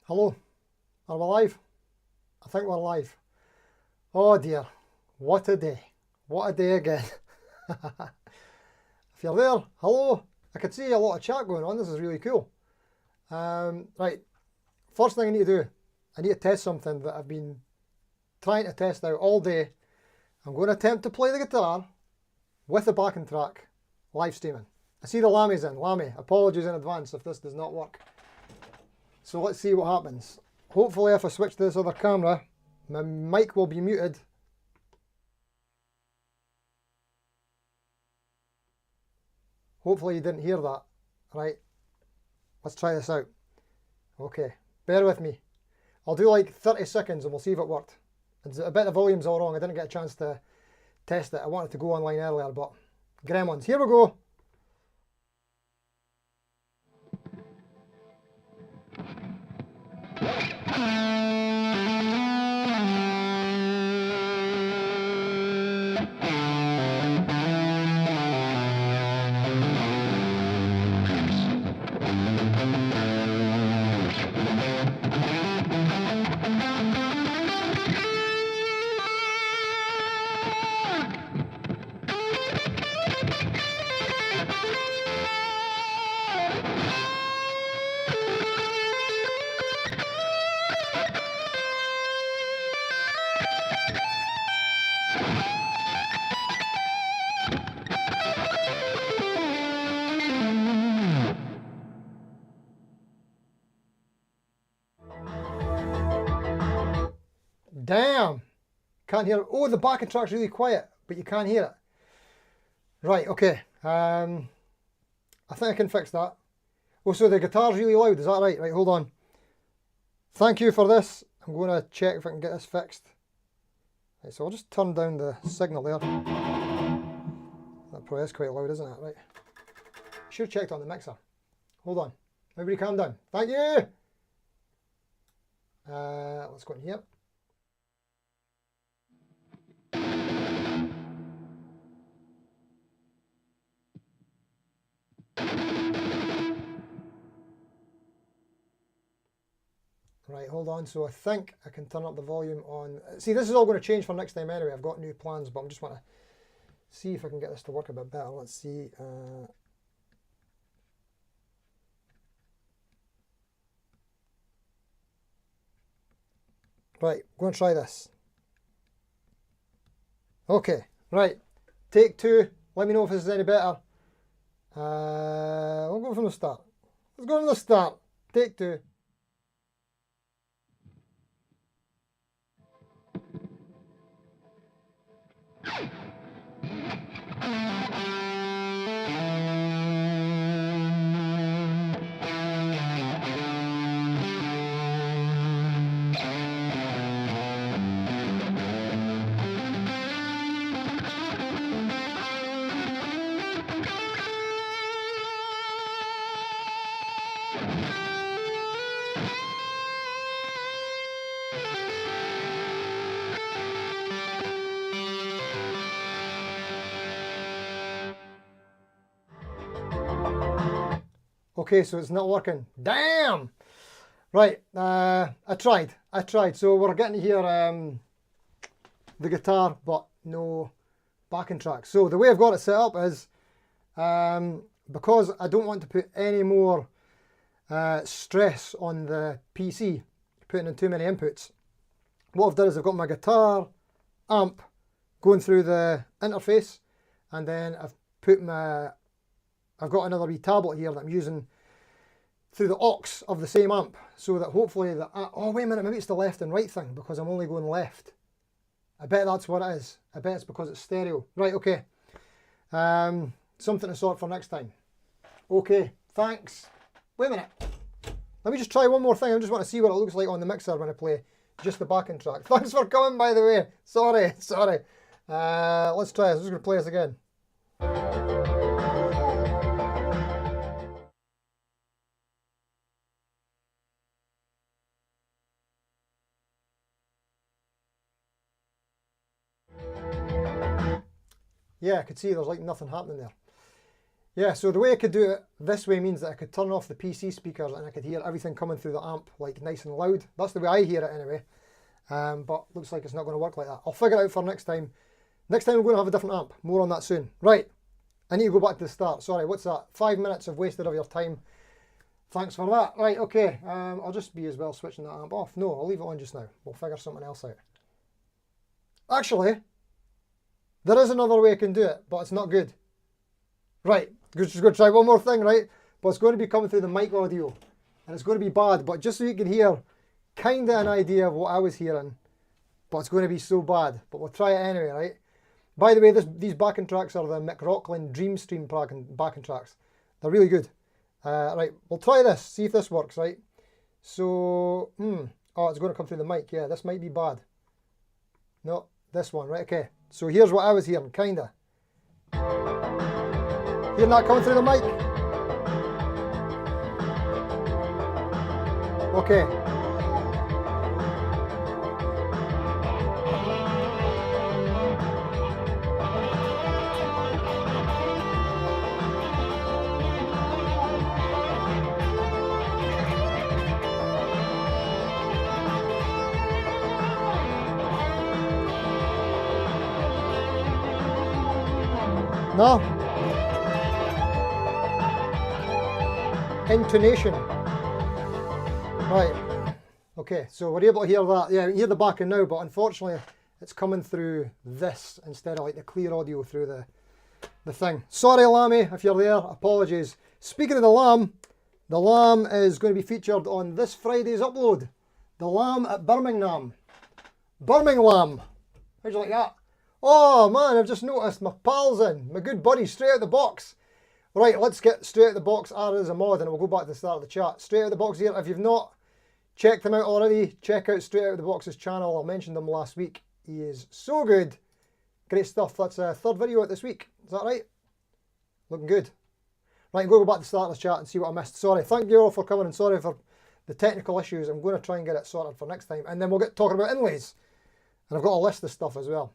Hello, are we live? I think we're live. Oh dear, what a day. What a day again. If you're there, hello. I can see a lot of chat going on, this is really cool. Right, first thing I need to do, I need to test something that I've been trying to test out all day. I'm going to attempt to play the guitar with the backing track, live streaming. I see the Lammy's in. Lammy, apologies in advance if this does not work. So let's see what happens. Hopefully if I switch to this other camera, my mic will be muted. Hopefully you didn't hear that. Right, let's try this out. Okay, bear with me. I'll do like 30 seconds and we'll see if it worked. I bet the volume's all wrong. I didn't get a chance to test it. I wanted to go online earlier, but gremlins. Here we go. Damn! Can't hear it. Oh, the backing track's really quiet, but you can't hear it. Right, okay. I think I can fix that. Oh, so the guitar's really loud, is that right? Right, hold on. Thank you for this. I'm going to check if I can get this fixed. Right, so I'll just turn down the signal there. That probably is quite loud, isn't it? Right. Should have checked on the mixer. Hold on. Everybody calm down. Thank you! Let's go in here. Right, hold on. So I think I can turn up the volume on. See, this is all going to change for next time anyway. I've got new plans, but I just want to see if I can get this to work a bit better. Let's see. Right, I'm going to try this. Okay, right. Take two. Let me know if this is any better. We'll go from the start. Let's go from the start. Take two. Okay, so it's not working. Damn! Right, I tried. So we're getting to hear the guitar, but no backing track. So the way I've got it set up is, because I don't want to put any more stress on the PC, putting in too many inputs, what I've done is I've got my guitar amp going through the interface, and then I've got another wee tablet here that I'm using through the aux of the same amp, so that hopefully oh wait a minute, maybe it's the left and right thing because I'm only going left. I bet that's what it is. I bet it's because it's stereo. Right, okay. Something to sort for next time. Okay, thanks. Wait a minute. Let me just try one more thing. I just want to see what it looks like on the mixer when I play just the backing track. Thanks for coming, by the way. Sorry. Let's try this. I'm just going to play this again. Yeah, I could see there's like nothing happening there. Yeah, so the way I could do it this way means that I could turn off the PC speakers and I could hear everything coming through the amp like nice and loud. That's the way I hear it anyway. But looks like it's not going to work like that. I'll figure it out for next time. Next time we're going to have a different amp. More on that soon. Right, I need to go back to the start. Sorry, what's that? 5 minutes of wasted of your time. Thanks for that. Right, okay. I'll just be as well switching that amp off. No, I'll leave it on just now. We'll figure something else out. Actually, there is another way I can do it, but it's not good. Right, just going to try one more thing, right? But it's going to be coming through the mic audio. And it's going to be bad, but just so you can hear kind of an idea of what I was hearing. But it's going to be so bad. But we'll try it anyway, right? By the way, these backing tracks are the McRocklin Dreamstream backing tracks. They're really good. Right, we'll try this, see if this works, right? So, oh, it's going to come through the mic. Yeah, this might be bad. No, this one, right? Okay, so here's what I was hearing, kind of. Hearing that coming through the mic? Okay. No. Intonation. Right. Okay, so we're able to hear that. Yeah, you hear the backing now, but unfortunately it's coming through this instead of like the clear audio through the thing. Sorry, Lammy, if you're there. Apologies. Speaking of the Lamb is going to be featured on this Friday's upload. The Lamb at Birmingham. Birmingham. How'd you like that? Oh man, I've just noticed my pal's in. My good buddy, straight out the box. Right, let's get straight out the box. As a mod, and we'll go back to the start of the chat. Straight out the box here. If you've not checked him out already, check out Straight Out of the Box's channel. I mentioned him last week. He is so good. Great stuff. That's a third video out this week. Is that right? Looking good. Right, go back to the start of the chat and see what I missed. Sorry. Thank you all for coming and sorry for the technical issues. I'm going to try and get it sorted for next time. And then we'll get talking about inlays. And I've got a list of stuff as well.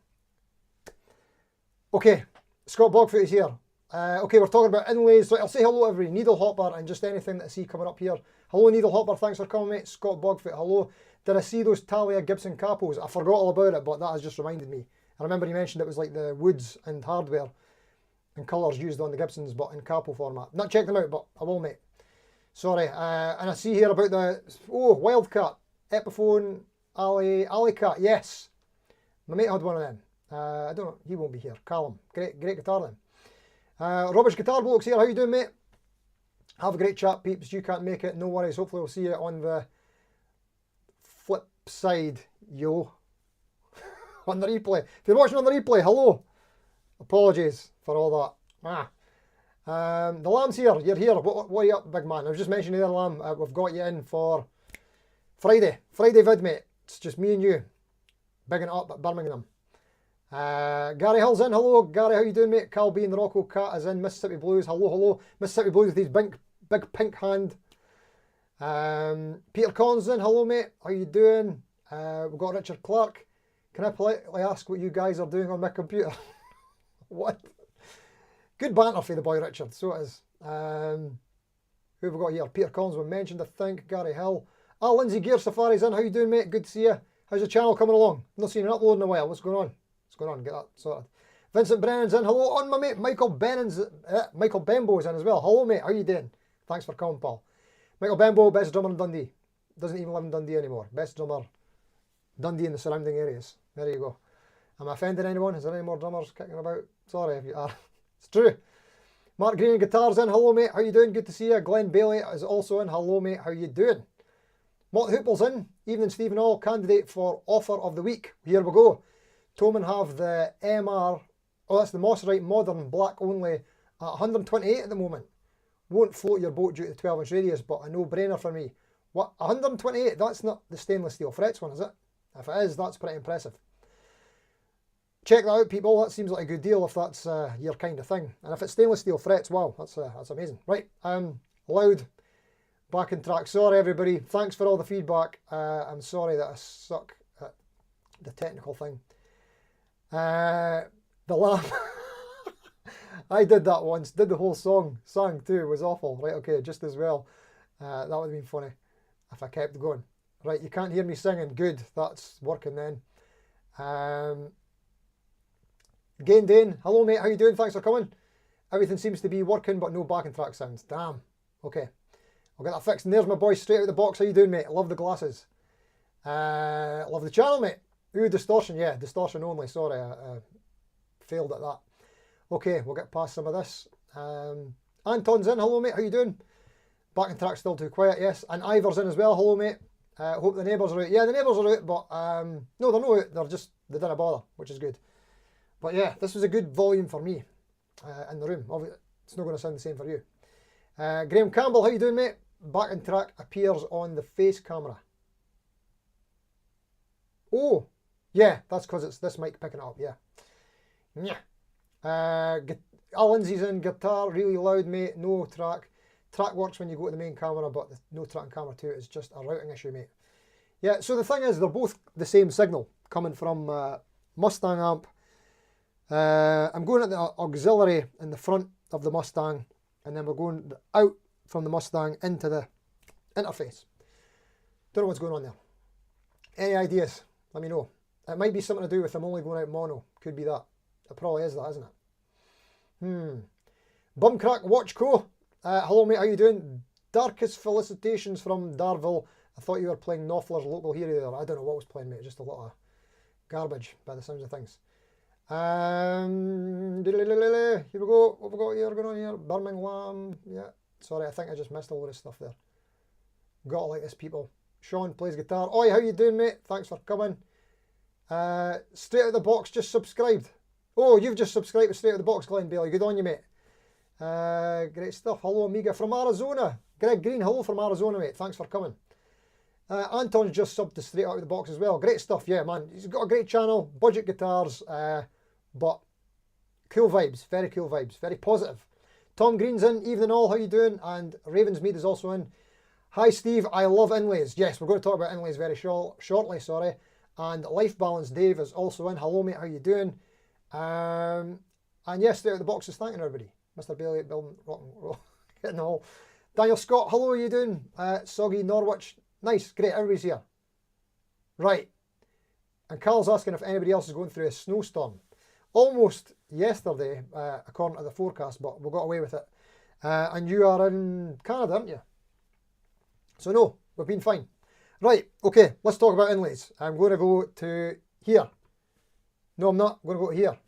Okay, Scott Bogfoot is here. Okay, we're talking about inlays. Right, I'll say hello to every Needle Hopper and just anything that I see coming up here. Hello, Needle Hopper. Thanks for coming, mate. Scott Bogfoot, hello. Did I see those Talia Gibson capos? I forgot all about it, but that has just reminded me. I remember you mentioned it was like the woods and hardware and colours used on the Gibsons, but in capo format. Not checked them out, but I will, mate. Sorry. And I see here about the, Wildcat, Epiphone, Alleycat. Yes. My mate had one of them. I don't know, he won't be here. Callum, great guitar then. Rubbish Guitar Blokes here, how you doing, mate? Have a great chat, peeps. You can't make it, no worries. Hopefully we'll see you on the flip side, yo. On the replay. If you're watching on the replay, hello. Apologies for all that. The Lamb's here, you're here. What are you up, big man? I was just mentioning there, Lamb, we've got you in for Friday vid, mate. It's just me and you. Bigging it up at Birmingham. Gary Hill's in. Hello, Gary. How you doing, mate? Cal B and the Rocco Cat is in. Mississippi Blues. Hello. Mississippi Blues with his big pink hand. Peter Collins in. Hello, mate. How you doing? We've got Richard Clark. Can I politely ask what you guys are doing on my computer? What? Good banter for the boy Richard. So it is. Who have we got here? Peter Collins was mentioned, I think. Gary Hill. Lindsay Gear Safari's in. How you doing, mate? Good to see you. How's the channel coming along? Not seen an upload in a while. What's going on? Get that sorted. Vincent Brennan's in. Hello, on my mate. Michael Bembo is in as well. Hello, mate. How you doing? Thanks for coming, Paul. Michael Bembo, best drummer in Dundee. Doesn't even live in Dundee anymore. Best drummer, Dundee and the surrounding areas. There you go. Am I offending anyone? Is there any more drummers kicking about? Sorry if you are. It's true. Mark Green Guitars in. Hello, mate. How you doing? Good to see you. Glenn Bailey is also in. Hello, mate. How you doing? Mott Hoople's in. Evening, Stephen All. Candidate for Offer of the Week. Here we go. Toman have the MR, that's the Mosrite Modern Black Only at 128 at the moment. Won't float your boat due to the 12-inch radius, but a no-brainer for me. What, 128? That's not the stainless steel frets one, is it? If it is, that's pretty impressive. Check that out, people. That seems like a good deal if that's your kind of thing. And if it's stainless steel frets, wow, that's amazing. Right, loud backing track. Sorry, everybody. Thanks for all the feedback. I'm sorry that I suck at the technical thing. The Lamb. I did that once, did the whole song, sang too, it was awful. Right, okay, just as well. That would have been funny if I kept going. Right, you can't hear me singing, good, that's working then. Again, Dane, hello mate, how you doing? Thanks for coming. Everything seems to be working, but no backing track sounds. Damn. Okay, I'll get that fixed. And there's my boy straight out of the box. How you doing, mate? Love the glasses. Love the channel, mate. Ooh, distortion. Yeah, distortion only. Sorry, I failed at that. Okay, we'll get past some of this. Anton's in. Hello, mate. How you doing? Backing track's still too quiet. Yes. And Ivor's in as well. Hello, mate. Hope the neighbours are out. Yeah, the neighbours are out, but no, they're not out. They didn't bother, which is good. But yeah, this was a good volume for me in the room. Obviously, it's not going to sound the same for you. Graham Campbell, how you doing, mate? Backing track appears on the face camera. Oh, yeah, that's because it's this mic picking it up, yeah. Yeah. Lindsay's in, guitar, really loud, mate, no track. Track works when you go to the main camera, but no track and camera too, it's just a routing issue, mate. Yeah, so the thing is, they're both the same signal, coming from Mustang amp. I'm going at the auxiliary in the front of the Mustang, and then we're going out from the Mustang into the interface. Don't know what's going on there. Any ideas? Let me know. It might be something to do with them only going out mono. Could be that. It probably is that, isn't it? Bumcrack Watchco. Hello, mate. How you doing? Darkest felicitations from Darville. I thought you were playing Knopfler's local hero there. I don't know what was playing, mate. Just a lot of garbage by the sounds of things. Here we go. What have we got here going on here? Birmingham. Yeah. Sorry, I think I just missed all this stuff there. Gotta like this, people. Sean plays guitar. Oi, how you doing, mate? Thanks for coming. Straight out of the box, just subscribed. Oh, you've just subscribed to Straight out of the box, Glenn Bailey. Good on you, mate. Great stuff. Hello, Amiga from Arizona. Greg Green, hello from Arizona, mate. Thanks for coming. Anton's just subbed to Straight Out of the Box as well. Great stuff, yeah, man. He's got a great channel, budget guitars, but cool vibes, very cool vibes, very positive. Tom Green's in, evening all, how you doing? And Ravensmead is also in. Hi Steve, I love Inlays. Yes, we're going to talk about Inlays very shortly, sorry. And Life Balance Dave is also in. Hello mate, how you doing? And yes, Straight Out of the Box is thanking everybody. Mr. Bailey, building, rock and roll, hitting the hole. Daniel Scott, hello, how you doing? Soggy Norwich, nice, great, everybody's here. Right, and Carl's asking if anybody else is going through a snowstorm. Almost yesterday, according to the forecast, but we got away with it. And you are in Canada, aren't you? So no, we've been fine. Right, okay, let's talk about Inlays. I'm going to go to here. No, I'm not. I'm going to go to here.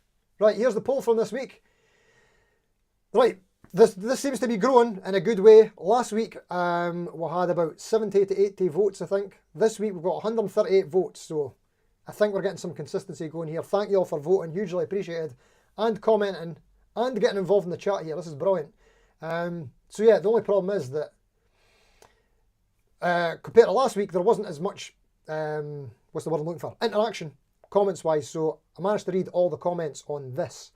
Right, here's the poll from this week. Right, this seems to be growing in a good way. Last week, we had about 70 to 80 votes, I think. This week, we've got 138 votes, so I think we're getting some consistency going here. Thank you all for voting, hugely appreciated, and commenting, and getting involved in the chat here. This is brilliant. So yeah, the only problem is that compared to last week, there wasn't as much, what's the word I'm looking for? Interaction, comments-wise, so I managed to read all the comments on this.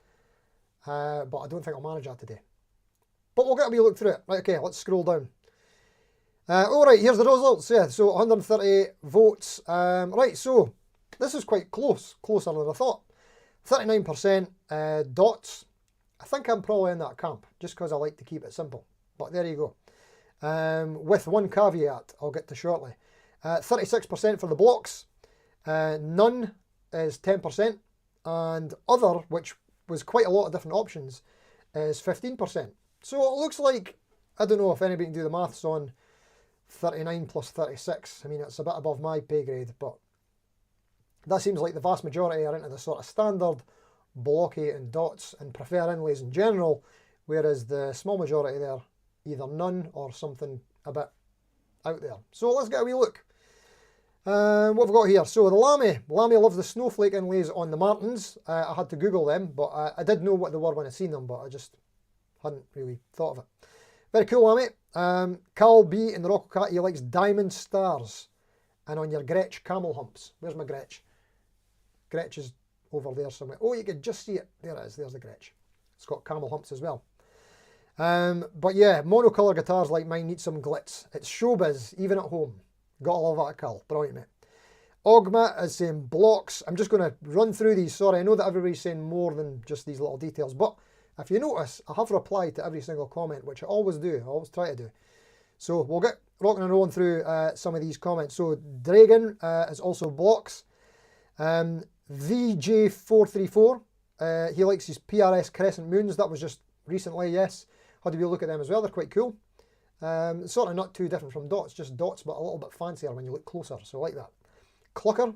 But I don't think I'll manage that today. But we'll get a wee look through it. Right, okay, let's scroll down. Alright, here's the results. Yeah, so 138 votes. Right, so this is quite close. Closer than I thought. 39% dots. I think I'm probably in that camp, just because I like to keep it simple. But there you go. With one caveat I'll get to shortly. 36% for the blocks. None is 10%. And other, which was quite a lot of different options, is 15%. So it looks like, I don't know if anybody can do the maths on 39 plus 36. I mean, it's a bit above my pay grade, but that seems like the vast majority are into the sort of standard blocky and dots and prefer inlays in general, whereas the small majority there, either none or something a bit out there. So let's get a wee look. What have we got here? So the Lamy loves the snowflake inlays on the Martins. I had to Google them, but I did know what they were when I seen them, but I just hadn't really thought of it. Very cool, Lamy. Carl B in the Rocco Cat, he likes diamond stars. And on your Gretsch camel humps. Where's my Gretsch? Gretsch is over there somewhere. Oh, you can just see it. There it is. There's the Gretsch. It's got camel humps as well. But yeah, monocolour guitars like mine need some glitz. It's showbiz, even at home. Got all of that, Carl. Brilliant, mate. Ogma is saying blocks. I'm just going to run through these. Sorry, I know that everybody's saying more than just these little details, but If you notice, I have replied to every single comment, which I always do, I always try to do. So we'll get rocking and rolling through some of these comments. So Dragon is also blocks. VJ434, he likes his PRS Crescent Moons. That was just recently, yes. Had a wee look at them as well, they're quite cool. Sort of not too different from dots, just dots, but a little bit fancier when you look closer, so I like that. Clucker.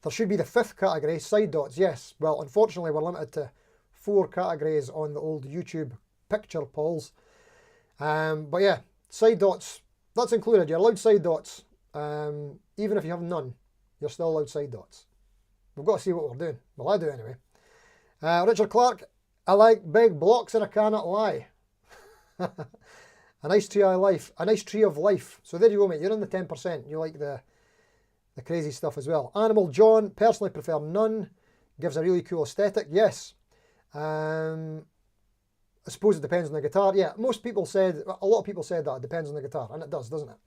There should be the 5th category, side dots, yes. Well, unfortunately, we're limited to 4 categories on the old YouTube picture polls. But yeah, side dots, that's included. You're allowed side dots. Even if you have none, you're still allowed side dots. We've got to see what we're doing. Well, I do anyway. Richard Clark, I like big blocks and I cannot lie. A nice tree of life. A nice tree of life. So there you go, mate. You're in the 10%. You like the crazy stuff as well. Animal John, personally prefer none. Gives a really cool aesthetic. Yes. I suppose it depends on the guitar. Yeah, a lot of people said that it depends on the guitar, and it does, doesn't it?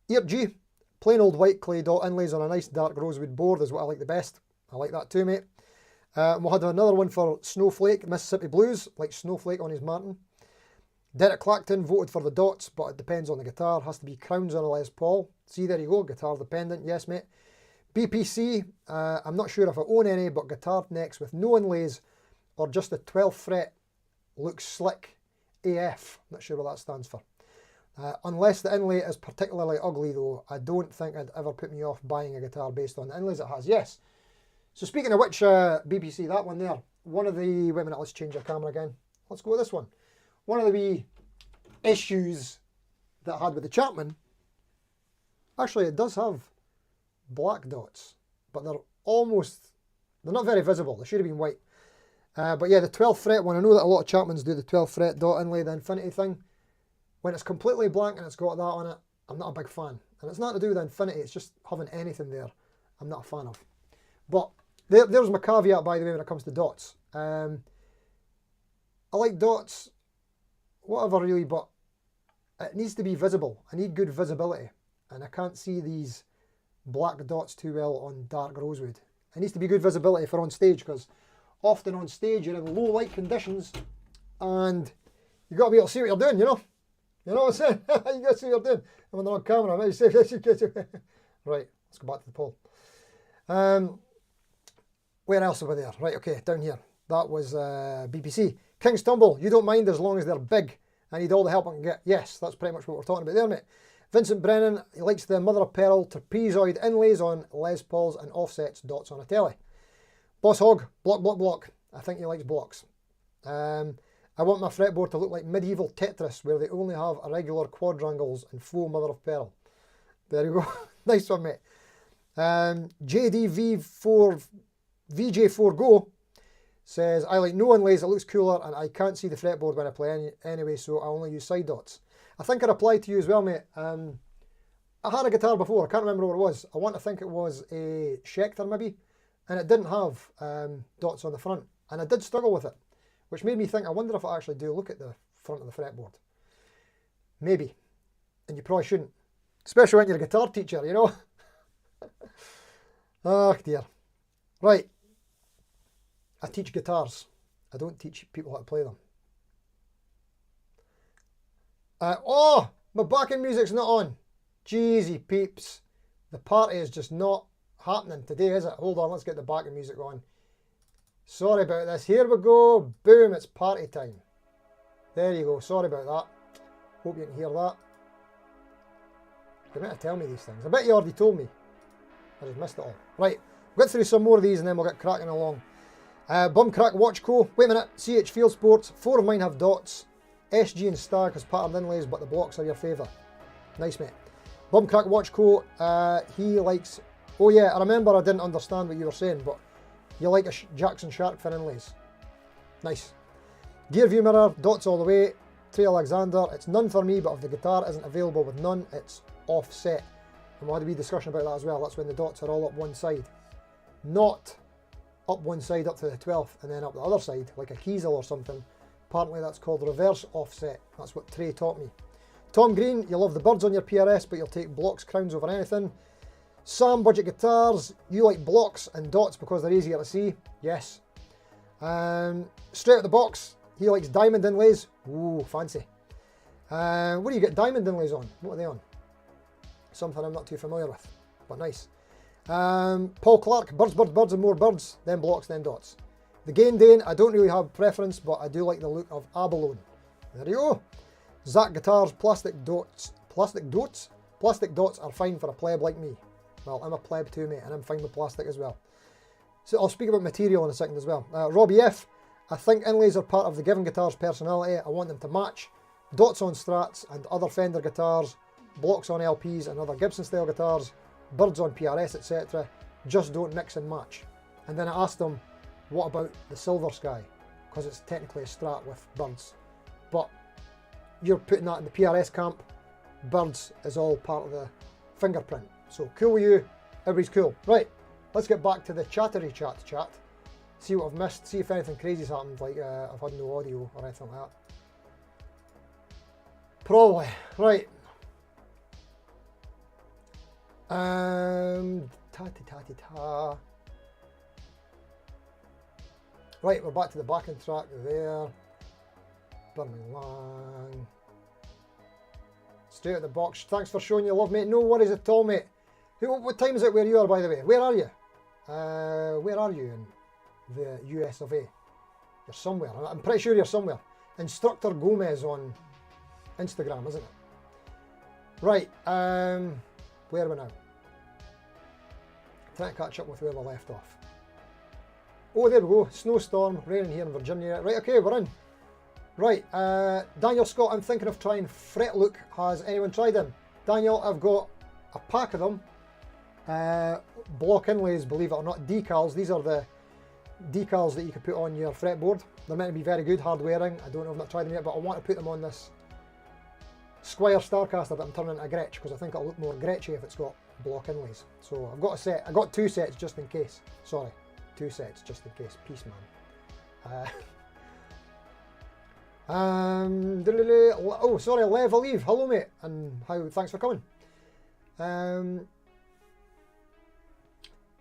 Ear G, plain old white clay dot inlays on a nice dark rosewood board is what I like the best. I like that too, mate. We'll have another one for Snowflake, Mississippi Blues, like Snowflake on his Martin. Derek Clacton voted for the dots, but it depends on the guitar. Has to be crowns on a Les Paul. See, there you go, guitar dependent. Yes, mate. BPC, I'm not sure if I own any, but guitar necks with no inlays or just the 12th fret looks slick AF. Not sure what that stands for. Unless the inlay is particularly ugly though, I don't think I'd ever put me off buying a guitar based on the inlays it has. Yes. So speaking of which, BPC, that one there, one of the, wait a minute, let's change our camera again. Let's go with this one. One of the wee issues that I had with the Chapman, actually it does have black dots, but they're not very visible. They should have been white. But yeah, the 12th fret one, I know that a lot of Chapmans do the 12th fret dot inlay, the infinity thing. When it's completely blank and it's got that on it, I'm not a big fan. And it's not to do with infinity, it's just having anything there I'm not a fan of. But there's my caveat, by the way, when it comes to dots. I like dots, whatever really, but it needs to be visible. I need good visibility. And I can't see these black dots too well on dark rosewood. It needs to be good visibility for on stage, because often on stage you're in low light conditions and you've got to be able to see what you're doing, you know? You know what I'm saying? You got to see what you're doing. And when they're on camera, I might say, right, let's go back to the poll. Where else are we there? Right, okay, down here. That was BPC. King's Tumble, you don't mind as long as they're big. I need all the help I can get. Yes, that's pretty much what we're talking about there, mate. Vincent Brennan, he likes the mother of pearl trapezoid inlays on Les Pauls and offsets dots on a telly. Boss Hog, block. I think he likes blocks. I want my fretboard to look like medieval Tetris, where they only have irregular quadrangles and full mother of pearl. There you go. Nice one, mate. VJ4 Go says, I like no inlays, it looks cooler, and I can't see the fretboard when I play anyway, so I only use side dots. I think I replied to you as well, mate. I had a guitar before, I can't remember what it was. I want to think it was a Schecter maybe, and it didn't have dots on the front, and I did struggle with it, which made me think, I wonder if I actually do look at the front of the fretboard. Maybe, and you probably shouldn't, especially when you're a guitar teacher, you know. Oh dear. Right, I teach guitars. I don't teach people how to play them. Oh, my backing music's not on. Jeezy peeps. The party is just not happening today, is it? Hold on, let's get the backing music on. Sorry about this. Here we go. Boom, it's party time. There you go. Sorry about that. Hope you can hear that. You're meant to tell me these things. I bet you already told me. I just missed it all. Right, we'll get through some more of these and then we'll get cracking along. Bumcrack Watch Co. Wait a minute. CH Field Sports. 4 of mine have dots. SG and Stag has patterned inlays, but the blocks are your favour. Nice, mate. Bumcrack Watch Co. He likes... Oh yeah, I remember I didn't understand what you were saying, but you like a Jackson Shark fin inlays. Nice. Gear View Mirror, dots all the way. Trey Alexander, it's none for me, but if the guitar isn't available with none, it's offset. And we'll have a wee discussion about that as well. That's when the dots are all up one side. Not up one side up to the 12th and then up the other side, like a Kiesel or something. Apparently that's called reverse offset. That's what Trey taught me. Tom Green, you love the birds on your PRS, but you'll take blocks, crowns over anything. Sam, Budget Guitars, you like blocks and dots because they're easier to see. Yes. Straight out the box, he likes diamond inlays. Ooh, fancy. What do you get diamond inlays on? What are they on? Something I'm not too familiar with, but nice. Paul Clark, birds, birds, birds and more birds, then blocks, then dots. The Gain Dane, I don't really have a preference, but I do like the look of Abalone. There you go. Zach Guitars, plastic dots. Plastic dots? Plastic dots are fine for a pleb like me. Well, I'm a pleb too, mate, and I'm fine with plastic as well. So I'll speak about material in a second as well. Robbie F, I think inlays are part of the Given Guitars personality. I want them to match. Dots on Strats and other Fender guitars, blocks on LPs and other Gibson style guitars, birds on PRS, etc. Just don't mix and match. And then I asked them, what about the Silver Sky? Because it's technically a Strat with birds. But you're putting that in the PRS camp. Birds is all part of the fingerprint. So cool with you, everybody's cool. Right, let's get back to the chattery chat. See what I've missed, see if anything crazy's happened, like I've had no audio or anything like that. Probably. Right. Right, we're back to the backing track there. Burning Lang. Straight out the box. Thanks for showing your love, mate. No worries at all, mate. What time is it where you are, by the way? Where are you? Where are you in the US of A? You're somewhere. I'm pretty sure you're somewhere. Instructor Gomez on Instagram, isn't it? Right, where are we now? Trying to catch up with where we left off. Oh, there we go. Snowstorm, raining here in Virginia. Right, okay, we're in. Right, Daniel Scott, I'm thinking of trying Fret Look. Has anyone tried them? Daniel, I've got a pack of them. Block inlays, believe it or not, decals. These are the decals that you can put on your fretboard. They're meant to be very good, hard wearing. I don't know, I've not tried them yet, but I want to put them on this Squire Starcaster that I'm turning into a Gretsch, because I think it'll look more Gretchy if it's got block inlays. So I've got a set. I got 2 sets just in case. Sorry, 2 sets just in case. Peace, man. Oh, sorry, Lev Alive. Hello, mate, and thanks for coming.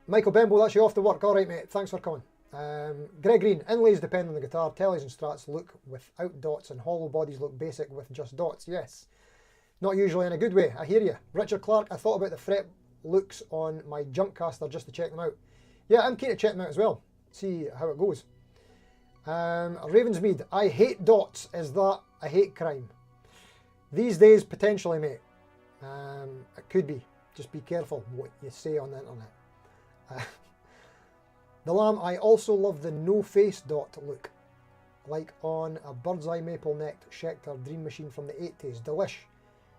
Michael Bembo, that's you off to work. All right, mate. Thanks for coming. Greg Green, inlays depend on the guitar. Tellies and Strats look without dots, and hollow bodies look basic with just dots. Yes, not usually in a good way. I hear you. Richard Clark, I thought about the fret looks on my Junkcaster just to check them out. Yeah, I'm keen to check them out as well. See how it goes. Ravensmead, I hate dots. Is that a hate crime? These days, potentially, mate. It could be. Just be careful what you say on the internet. The Lamb, I also love the no face dot look, like on a bird's eye maple necked Schecter Dream Machine from the 80s. Delish.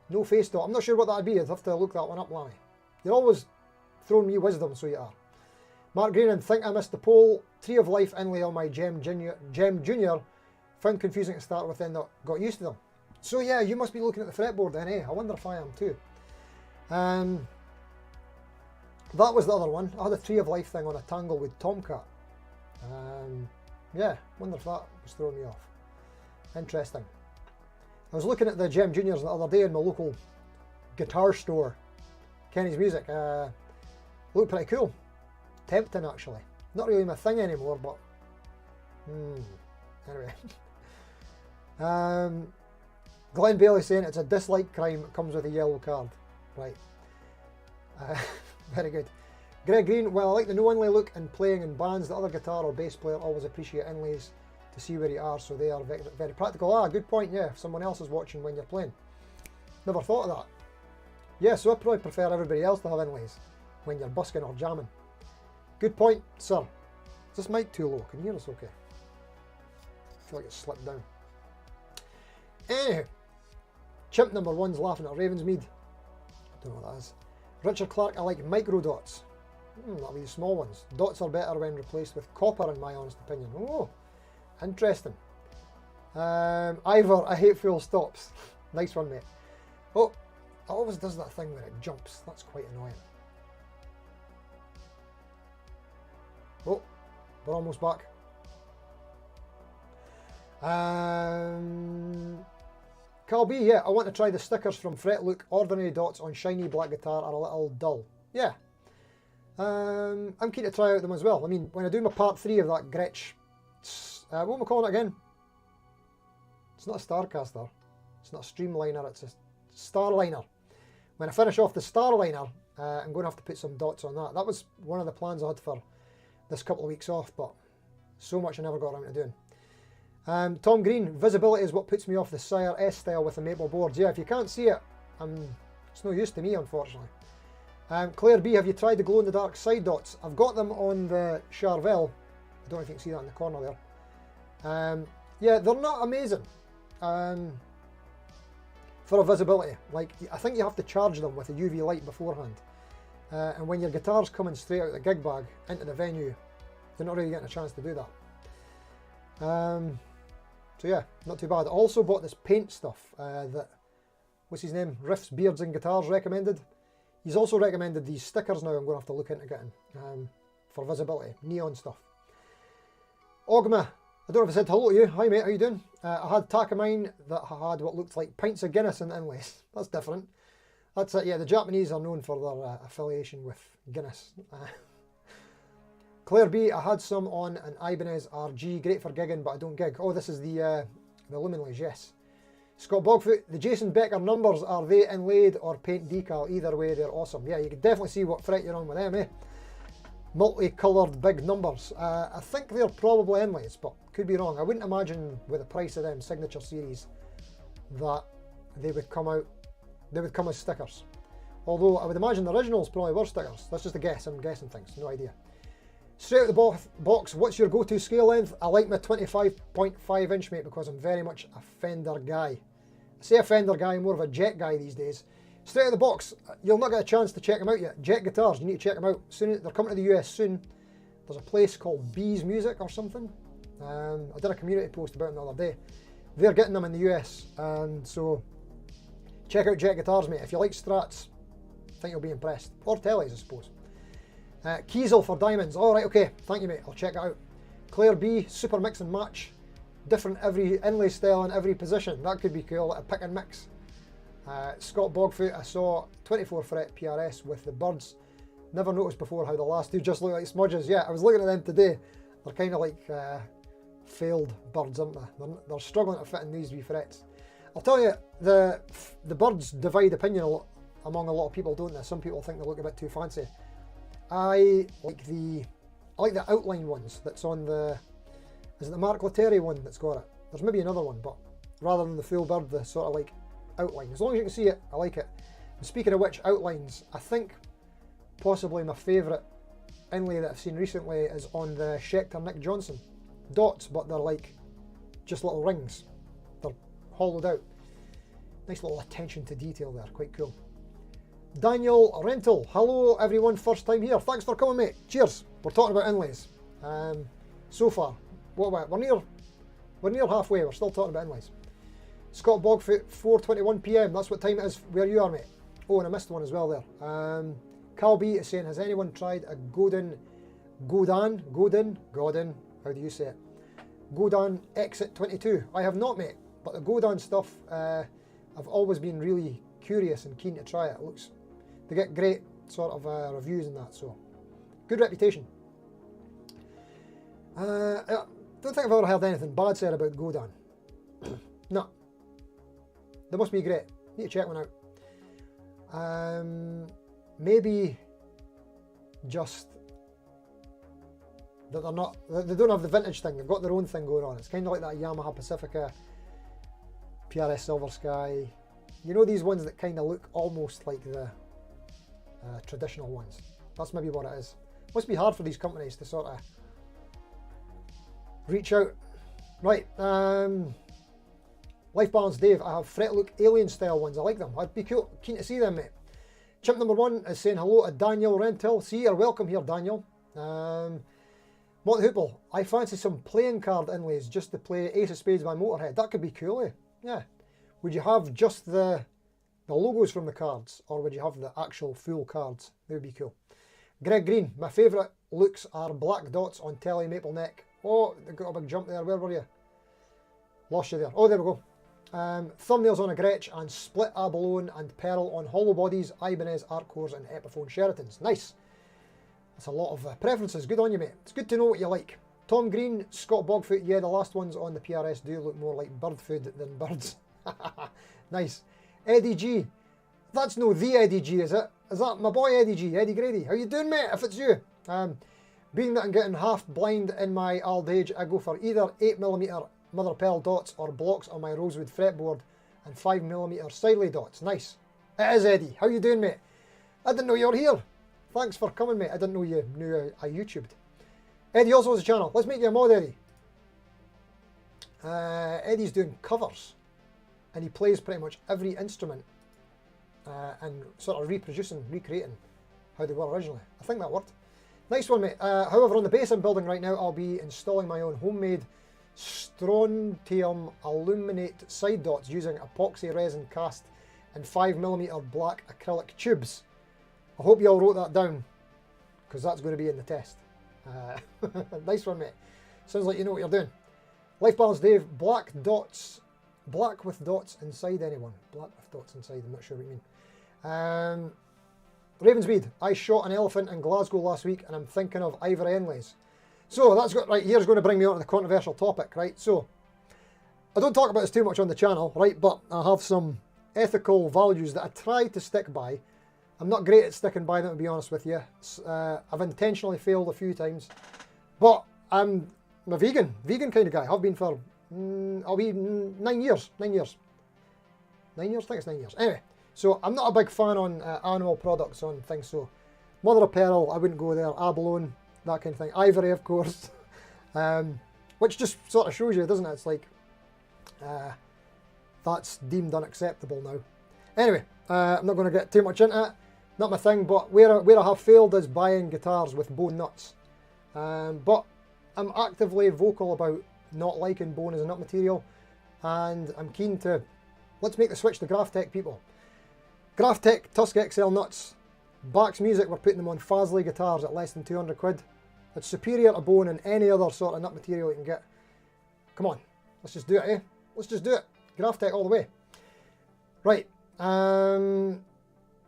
No face dot. I'm not sure what that'd be. I'd have to look that one up, Lammy. You're always throwing me wisdom, so you are. Mark Greenan, think I missed the poll. Tree of Life inlay on my Gem Junior. Found confusing to start with, then got used to them. So yeah, you must be looking at the fretboard then, eh? I wonder if I am too. That was the other one. I had a Tree of Life thing on a Tanglewood Tomcat. Yeah, wonder if that was throwing me off. Interesting. I was looking at the Gem Juniors the other day in my local guitar store, Kenny's Music. Looked pretty cool. Tempting, actually. Not really my thing anymore, but anyway. Glenn Bailey saying it's a dislike crime. It comes with a yellow card. Right. Very good. Greg Green, well, I like the no inlay look and playing in bands. The other guitar or bass player always appreciate inlays to see where you are, so they are very, very practical. Ah, good point, yeah. If someone else is watching when you're playing. Never thought of that. Yeah, so I probably prefer everybody else to have inlays when you're busking or jamming. Good point, sir. Is this mic too low? Can you hear us okay? I feel like it's slipped down. Anywho, chimp number 1's laughing at Ravensmead. Don't know what that is. Richard Clark, I like micro dots. That'll be the small ones. Dots are better when replaced with copper, in my honest opinion. Oh, interesting. Ivor, I hate full stops. Nice one, mate. Oh, it always does that thing where it jumps. That's quite annoying. Oh, we're almost back. Carl B, yeah, I want to try the stickers from Fret Look. Ordinary dots on shiny black guitar are a little dull. Yeah. I'm keen to try out them as well. I mean, when I do my part 3 of that Gretsch what am I calling it again? It's not a Starcaster. It's not a Streamliner. It's a Starliner. When I finish off the Starliner, I'm going to have to put some dots on that. That was one of the plans I had for this couple of weeks off, but so much I never got around to doing. Tom Green, visibility is what puts me off the Sire S style with the maple boards. Yeah, if you can't see it, it's no use to me, unfortunately. Claire B, have you tried the glow-in-the-dark side dots? I've got them on the Charvel. I don't know if you can see that in the corner there. Yeah, they're not amazing for a visibility. Like, I think you have to charge them with a UV light beforehand. And when your guitar's coming straight out of the gig bag into the venue, you're not really getting a chance to do that. So yeah, not too bad. I also bought this paint stuff that, what's his name? Riffs, Beards and Guitars recommended. He's also recommended these stickers now I'm going to have to look into getting for visibility, neon stuff. Ogma, I don't know if I said hello to you. Hi mate, how you doing? I had Takamine that had what looked like pints of Guinness in Inlays. That's different. That's it, yeah, the Japanese are known for their affiliation with Guinness. Claire B, I had some on an Ibanez RG, great for gigging, but I don't gig. Oh, this is the Luminlays, yes. Scott Bogfoot, the Jason Becker numbers, are they inlaid or paint decal? Either way, they're awesome. Yeah, you can definitely see what fret you're on with them, eh? Multicoloured big numbers. I think they're probably inlays, but could be wrong. I wouldn't imagine with the price of them Signature Series that they would come out, they would come as stickers. Although I would imagine the originals probably were stickers. That's just a guess, I'm guessing things, no idea. Straight out the box, what's your go-to scale length? I like my 25.5 inch, mate, because I'm very much a Fender guy. I say a Fender guy, I'm more of a Jet guy these days. Straight out of the box, you'll not get a chance to check them out yet. Jet guitars, you need to check them out. Soon, they're coming to the US soon. There's a place called Bees Music or something. I did a community post about them the other day. They're getting them in the US, and so check out Jet guitars, mate. If you like Strats, I think you'll be impressed. Or Tellys, I suppose. Kiesel for diamonds. All right, okay. Thank you, mate. I'll check it out. Claire B, super mix and match. Different every inlay style in every position. That could be cool. A pick and mix. Scott Bogfoot, I saw 24 fret PRS with the birds. Never noticed before how the last two just look like smudges. Yeah, I was looking at them today. They're kind of like failed birds, aren't they? They're struggling to fit in these wee frets. I'll tell you, the birds divide opinion among a lot of people, don't they? Some people think they look a bit too fancy. I like the outline ones that's on the, is it the Mark Lettieri one that's got it? There's maybe another one, but rather than the full bird, the sort of like outline. As long as you can see it, I like it. And speaking of which, outlines, I think possibly my favourite inlay that I've seen recently is on the Schecter Nick Johnson. Dots, but they're like just little rings. They're hollowed out. Nice little attention to detail there, quite cool. Daniel Rental, hello everyone, first time here. Thanks for coming, mate. Cheers. We're talking about inlays. So far, what about it? We're near halfway. We're still talking about inlays. Scott Bogfoot, 4:21 p.m. That's what time it is where you are, mate. Oh, and I missed one as well there. Carl B is saying, has anyone tried a Godin? How do you say it? Godin Exit 22. I have not, mate. But the Godin stuff, I've always been really curious and keen to try it. They get great sort of reviews and that, so good reputation. I don't think I've ever heard anything bad said about Godin. No. They must be great. Need to check one out. Maybe just that they don't have the vintage thing. They've got their own thing going on. It's kind of like that Yamaha Pacifica, PRS Silver Sky. You know, these ones that kind of look almost like the traditional ones. That's maybe what it is. Must be hard for these companies to sort of reach out. Right, Life Balance Dave, I have Fret Look Alien style ones. I like them. I'd be keen to see them, mate. Chimp number 1 is saying hello to Daniel Rental. See, you're welcome here, Daniel. Monty Hoople, I fancy some playing card inlays just to play Ace of Spades by Motorhead. That could be cool, eh? Yeah. Would you have just the logos from the cards, or would you have the actual full cards? They would be cool. Greg Green, my favourite looks are black dots on Telly Maple Neck. Oh, they got a big jump there. Where were you? Lost you there. Oh, there we go. Thumbnails on a Gretsch and split abalone and pearl on hollow bodies, Ibanez Arcors and Epiphone Sheratons. Nice. That's a lot of preferences. Good on you, mate. It's good to know what you like. Tom Green, Scott Bogfoot, yeah, the last ones on the PRS do look more like bird food than birds. Nice. Eddie G. That's no the Eddie G, is it? Is that my boy Eddie G, Eddie Grady? How you doing, mate, if it's you? Being that I'm getting half blind in my old age, I go for either 8mm mother of pearl dots or blocks on my rosewood fretboard and 5mm Siley dots. Nice. It is Eddie. How you doing, mate? I didn't know you were here. Thanks for coming, mate. I didn't know you knew I YouTubed. Eddie also has a channel. Let's make you a mod, Eddie. Eddie's doing covers, and he plays pretty much every instrument and sort of recreating how they were originally. I think that worked. Nice one, mate. However, on the base I'm building right now, I'll be installing my own homemade strontium aluminate side dots using epoxy resin cast and 5mm black acrylic tubes. I hope you all wrote that down, because that's going to be in the test. Nice one, mate. Sounds like you know what you're doing. Life Balance Dave, black with dots inside anyone. Black with dots inside, I'm not sure what you mean. Ravensmead, I shot an elephant in Glasgow last week and I'm thinking of Ivory Inlays. So that's got, right, here's going to bring me on to the controversial topic, right? So, I don't talk about this too much on the channel, right? But I have some ethical values that I try to stick by. I'm not great at sticking by them, to be honest with you. I've intentionally failed a few times. But I'm a vegan kind of guy. I've been for, I'll be 9 years. 9 years? I think it's 9 years. Anyway, so I'm not a big fan on animal products on things. So mother of pearl, I wouldn't go there. Abalone, that kind of thing. Ivory, of course. Which just sort of shows you, doesn't it? It's like, that's deemed unacceptable now. Anyway, I'm not going to get too much into it. Not my thing, but where I have failed is buying guitars with bone nuts. But I'm actively vocal about not liking bone as a nut material, and I'm keen to, let's make the switch to Graphtec, people. Graphtec Tusk XL nuts. Bax Music, we're putting them on Fasley guitars at less than 200 quid. It's superior to bone and any other sort of nut material you can get. Come on, let's just do it, eh? Let's just do it. Graphtec all the way. Right.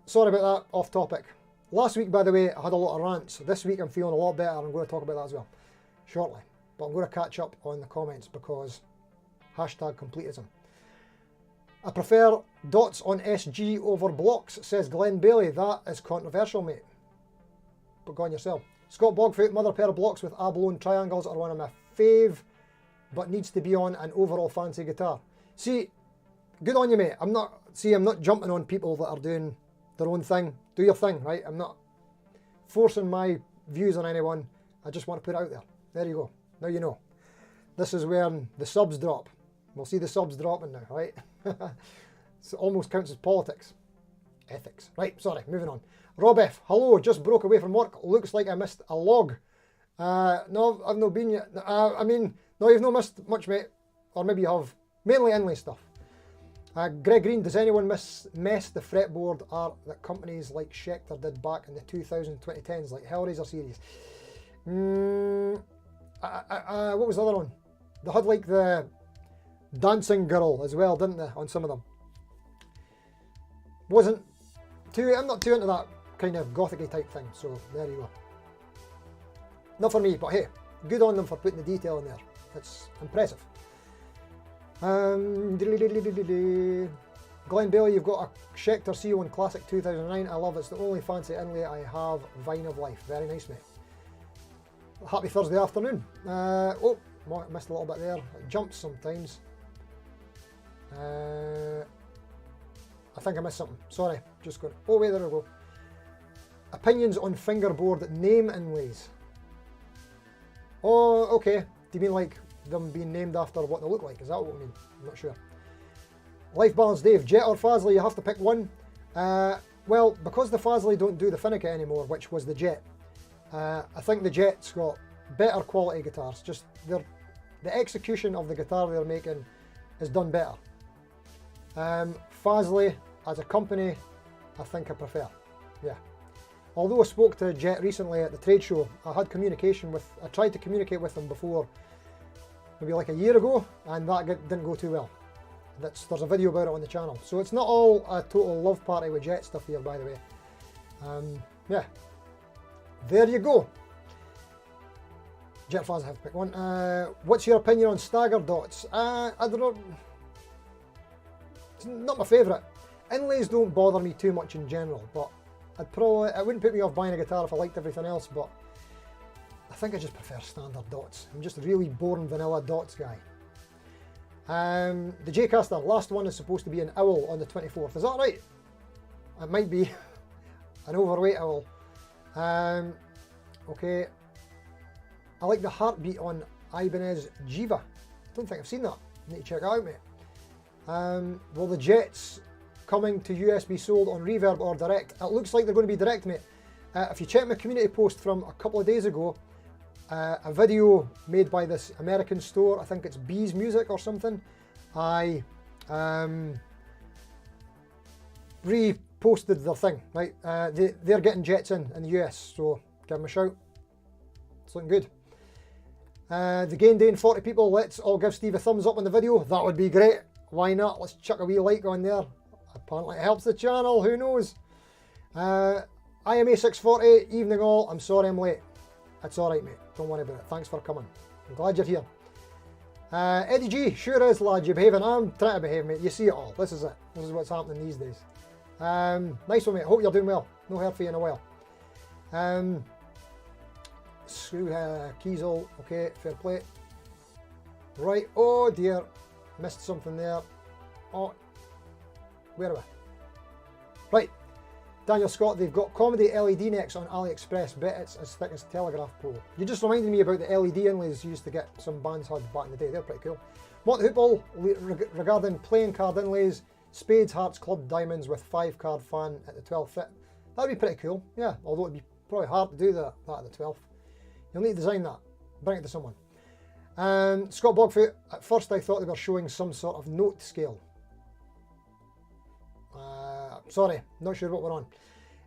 Sorry about that, off topic. Last week, by the way, I had a lot of rants. This week I'm feeling a lot better. I'm going to talk about that as well shortly. But I'm going to catch up on the comments because #completism. I prefer dots on SG over blocks, says Glenn Bailey. That is controversial, mate. But go on yourself. Scott Bogfoot, mother pair of blocks with abalone triangles are one of my fave, but needs to be on an overall fancy guitar. See, good on you, mate. I'm not jumping on people that are doing their own thing. Do your thing, right? I'm not forcing my views on anyone. I just want to put it out there. There you go. Now you know. This is where the subs drop. We'll see the subs dropping now, right? So it almost counts as politics. Ethics. Right, sorry, moving on. Rob F. Hello, just broke away from work. Looks like I missed a log. No, I've not been yet. I mean, no, you've not missed much, mate. Or maybe you have. Mainly Inlay stuff. Greg Green, does anyone mess the fretboard art that companies like Schecter did back in the 2010s, like Hellraiser series? What was the other one? They had like the dancing girl as well, didn't they, on some of them? I'm not too into that kind of gothic-y type thing, so there you go. Not for me, but hey, good on them for putting the detail in there. It's impressive. Glenn Bailey, you've got a Schecter C1 Classic 2009. I love it. It's the only fancy Inlay I have. Vine of life. Very nice, mate. Happy Thursday afternoon. Oh, I missed a little bit there. It jumps sometimes. I think I missed something. Sorry. Just got. Oh wait, there we go. Opinions on fingerboard name inlays. Oh, okay. Do you mean like them being named after what they look like? Is that what I mean? I'm not sure. Life Balance Dave, Jet or Fasley, you have to pick one. Well, because the Fasley don't do the Finicky anymore, which was the Jet, I think the Jet's got better quality guitars. Just the execution of the guitar they're making is done better. Fasley, as a company, I think I prefer. Yeah. Although I spoke to Jet recently at the trade show, I tried to communicate with them before, maybe like a year ago, and that didn't go too well. There's a video about it on the channel. So it's not all a total love party with Jet stuff here, by the way. Yeah. There you go. Jet Faz, I have to pick one. What's your opinion on stagger dots? I don't know. It's not my favourite. Inlays don't bother me too much in general, but it wouldn't put me off buying a guitar if I liked everything else, but I think I just prefer standard dots. I'm just a really boring vanilla dots guy. The Jcaster, last one is supposed to be an owl on the 24th. Is that right? It might be an overweight owl. Okay. I like the heartbeat on Ibanez Jiva. I don't think I've seen that. I need to check it out, mate. Will the Jets coming to USB sold on Reverb or Direct? It looks like they're going to be Direct, mate. If you check my community post from a couple of days ago, a video made by this American store, I think it's Bees Music or something, I reposted their thing, right? They're getting Jets in the US, so give them a shout. It's looking good. The Game Day in 40 people, let's all give Steve a thumbs up on the video. That would be great. Why not? Let's chuck a wee like on there. Apparently it helps the channel, who knows? IMA AZES40, evening all. I'm sorry I'm late. It's alright, mate. Don't worry about it. Thanks for coming. I'm glad you're here. Eddie G, sure is, lad. You're behaving. I'm trying to behave, mate. You see it all. This is it. This is what's happening these days. Nice one, mate. Hope you're doing well. No heard for you in a while. Kiesel, okay, fair play. Right, oh dear, missed something there. Oh, where are we? Right, Daniel Scott, they've got comedy LED necks on AliExpress. Bet it's as thick as telegraph pole. You just reminded me about the LED inlays you used to get some bands had back in the day. They're pretty cool. What Hoople regarding playing card inlays, spades, hearts, club, diamonds with 5-card fan at the 12th fit. That'd be pretty cool, yeah, although it'd be probably hard to do that at the 12th. You'll need to design that. Bring it to someone. Scott Bogfoot, at first I thought they were showing some sort of note scale. Sorry, not sure what we're on.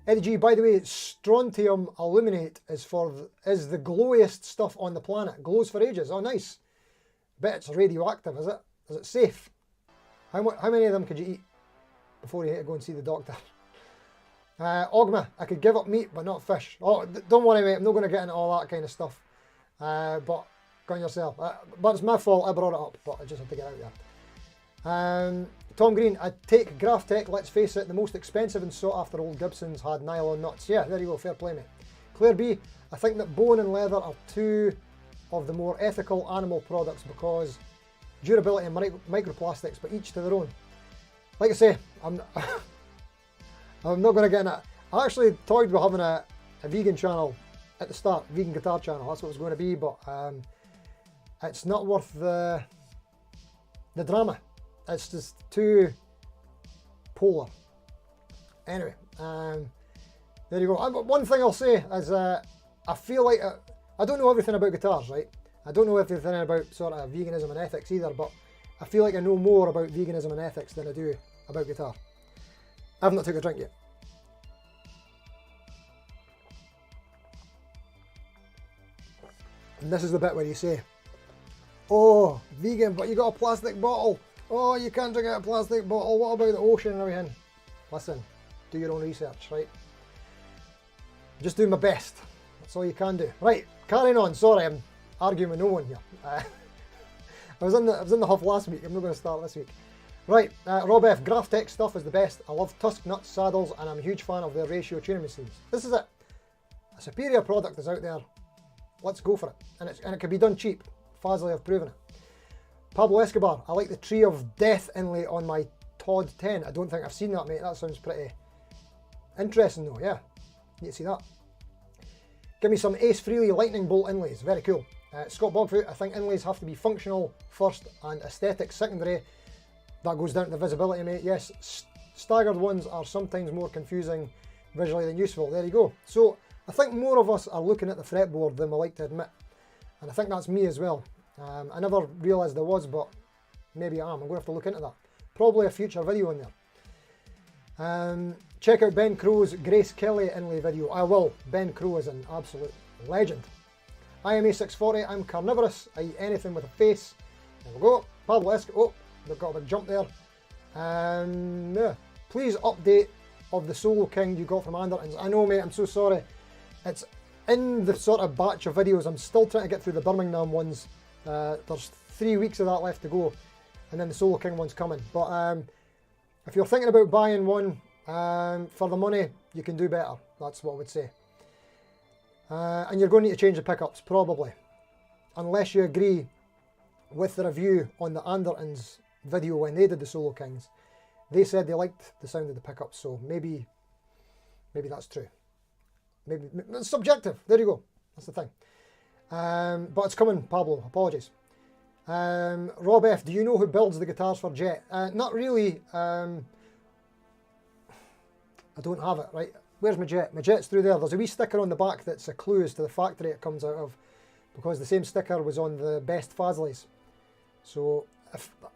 Eddie G, by the way, strontium aluminate is the glowiest stuff on the planet. Glows for ages. Oh, nice. Bet it's radioactive, is it? Is it safe? How many of them could you eat before you had to go and see the doctor? Ogma, I could give up meat but not fish. Oh, don't worry, mate, I'm not going to get into all that kind of stuff. But go on yourself. But it's my fault, I brought it up, but I just had to get out there. Tom Green, I'd take Graphtec, let's face it, the most expensive and sought after old Gibsons had nylon nuts. Yeah, there you go, fair play, mate. Claire B, I think that bone and leather are two of the more ethical animal products because durability and microplastics, but each to their own. Like I say, I'm not going to get in it. I actually toyed with having a vegan channel at the start, vegan guitar channel. That's what it was going to be, but it's not worth the drama. It's just too polar. Anyway, there you go. One thing I'll say is I feel like I don't know everything about guitars, right? I don't know everything about sort of veganism and ethics either, but I feel like I know more about veganism and ethics than I do about guitar. I have not took a drink yet. And this is the bit where you say, oh, vegan, but you got a plastic bottle. Oh, you can't drink out of a plastic bottle. What about the ocean and everything? Listen, do your own research, right? Just do my best. That's all you can do. Right, carrying on. Sorry, I'm arguing with no one here. I was in the huff last week. I'm not going to start this week. Right, Rob F. Graphtec stuff is the best. I love Tusk Nuts saddles and I'm a huge fan of their ratio tuning machines. This is it. A superior product is out there. Let's go for it. And it can be done cheap. Fazley have proven it. Pablo Escobar, I like the Tree of Death inlay on my Todd 10. I don't think I've seen that, mate. That sounds pretty interesting though, yeah. Need to see that. Give me some Ace Frehley lightning bolt inlays. Very cool. Scott Bogfoot, I think inlays have to be functional first and aesthetic secondary. That goes down to the visibility, mate. Yes, staggered ones are sometimes more confusing visually than useful. There you go. So I think more of us are looking at the fretboard than we like to admit. And I think that's me as well. I never realised there was, but maybe I am. I'm going to have to look into that. Probably a future video in there. Check out Ben Crow's Grace Kelly inlay video. I will. Ben Crow is an absolute legend. IMA AZES40, I'm carnivorous. I eat anything with a face. There we go. Pablo Escobar. Oh, they've got a big jump there. Yeah. Please update of the Solo King you got from Andertons. I know, mate, I'm so sorry. It's in the sort of batch of videos, I'm still trying to get through the Birmingham ones. There's 3 weeks of that left to go, and then the Solo King one's coming. But if you're thinking about buying one for the money, you can do better. That's what I would say. And you're going to need to change the pickups, probably. Unless you agree with the review on the Andertons video when they did the Solo Kings. They said they liked the sound of the pickups, so maybe that's true. Maybe it's subjective. There you go. That's the thing. But it's coming, Pablo. Apologies. Rob F, do you know who builds the guitars for Jet? Not really. I don't have it, right? Where's my Jet? My Jet's through there. There's a wee sticker on the back that's a clue as to the factory it comes out of, because the same sticker was on the best Fazleys. So,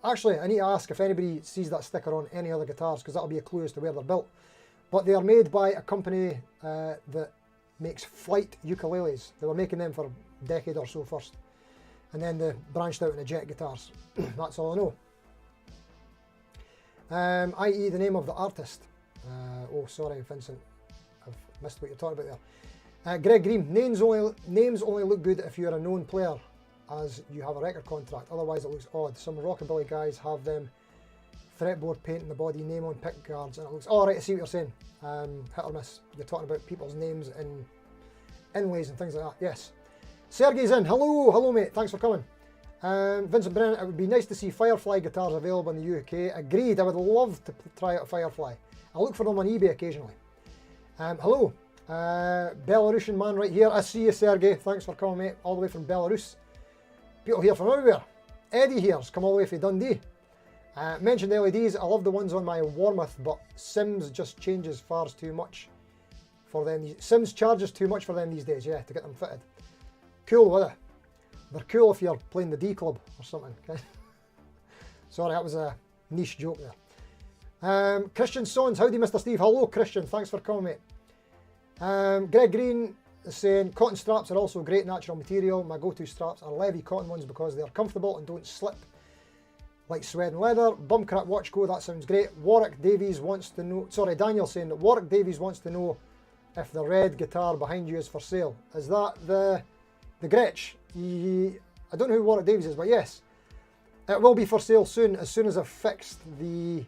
actually, I need to ask if anybody sees that sticker on any other guitars, because that'll be a clue as to where they're built. But they are made by a company that makes flight ukuleles. They were making them for a decade or so first. And then they branched out into Jet guitars. That's all I know. I.e. the name of the artist. Oh, sorry, Vincent. I've missed what you're talking about there. Greg Green, names only look good if you're a known player, as you have a record contract. Otherwise it looks odd. Some rockabilly guys have them fretboard painting the body name on pick guards, and it looks... Oh, right, I see what you're saying. Hit or miss. You're talking about people's names in inlays and things like that. Yes. Sergey's in. Hello mate. Thanks for coming. Vincent Brennan, it would be nice to see Firefly guitars available in the UK. Agreed. I would love to try out a Firefly. I look for them on eBay occasionally. Hello. Belarusian man right here. I see you, Sergey. Thanks for coming, mate. All the way from Belarus. People here from everywhere. Eddie here's come all the way from Dundee. Mentioned LEDs. I love the ones on my Warmouth, but Sims just changes far too much for them. Sims charges too much for them these days, yeah, to get them fitted. Cool, with it. They're cool if you're playing the D Club or something. Okay? Sorry, that was a niche joke there. Christian Sons, howdy Mr. Steve. Hello Christian, thanks for coming, mate. Greg Green is saying, cotton straps are also great natural material. My go-to straps are Levy cotton ones because they are comfortable and don't slip like suede and leather. Bumcrack Watchco, that sounds great. Warwick Davies wants to know, sorry, Daniel saying that Warwick Davies wants to know if the red guitar behind you is for sale. Is that the Gretsch? I don't know who Warwick Davies is, but yes, it will be for sale soon, as soon as I've fixed the,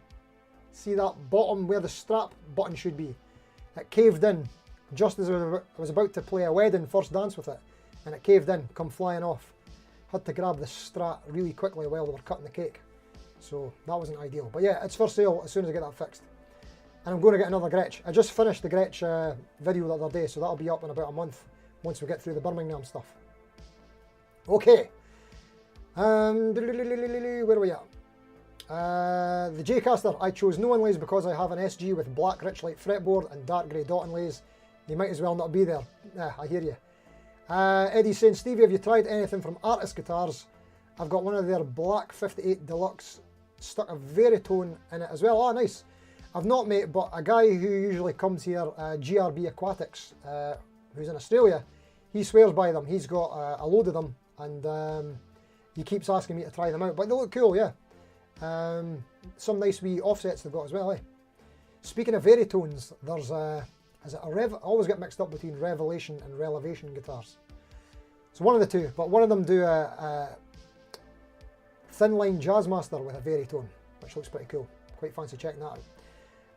see that bottom where the strap button should be. It caved in just as I was about to play a wedding first dance with it, and it caved in, come flying off. Had to grab the strap really quickly while they were cutting the cake. So that wasn't ideal. But yeah, it's for sale as soon as I get that fixed. And I'm going to get another Gretsch. I just finished the Gretsch video the other day, so that'll be up in about a month once we get through the Birmingham stuff. Okay. Where are we at? The J-Caster. I chose no inlays because I have an SG with black Richlight fretboard and dark grey dot inlays. You might as well not be there. I hear you. Eddie's saying, Stevie, have you tried anything from Artist Guitars? I've got one of their black 58 Deluxe, stuck a Veritone in it as well. Oh, nice. I've not, mate, but a guy who usually comes here, GRB Aquatics, who's in Australia, he swears by them. He's got a load of them, and he keeps asking me to try them out. But they look cool, yeah. Some nice wee offsets they've got as well, eh? Speaking of Veritones, there's is it a I always get mixed up between Revelation and Relevation guitars. So one of the two, but one of them do a thin line Jazzmaster with a Veritone, which looks pretty cool. Quite fancy checking that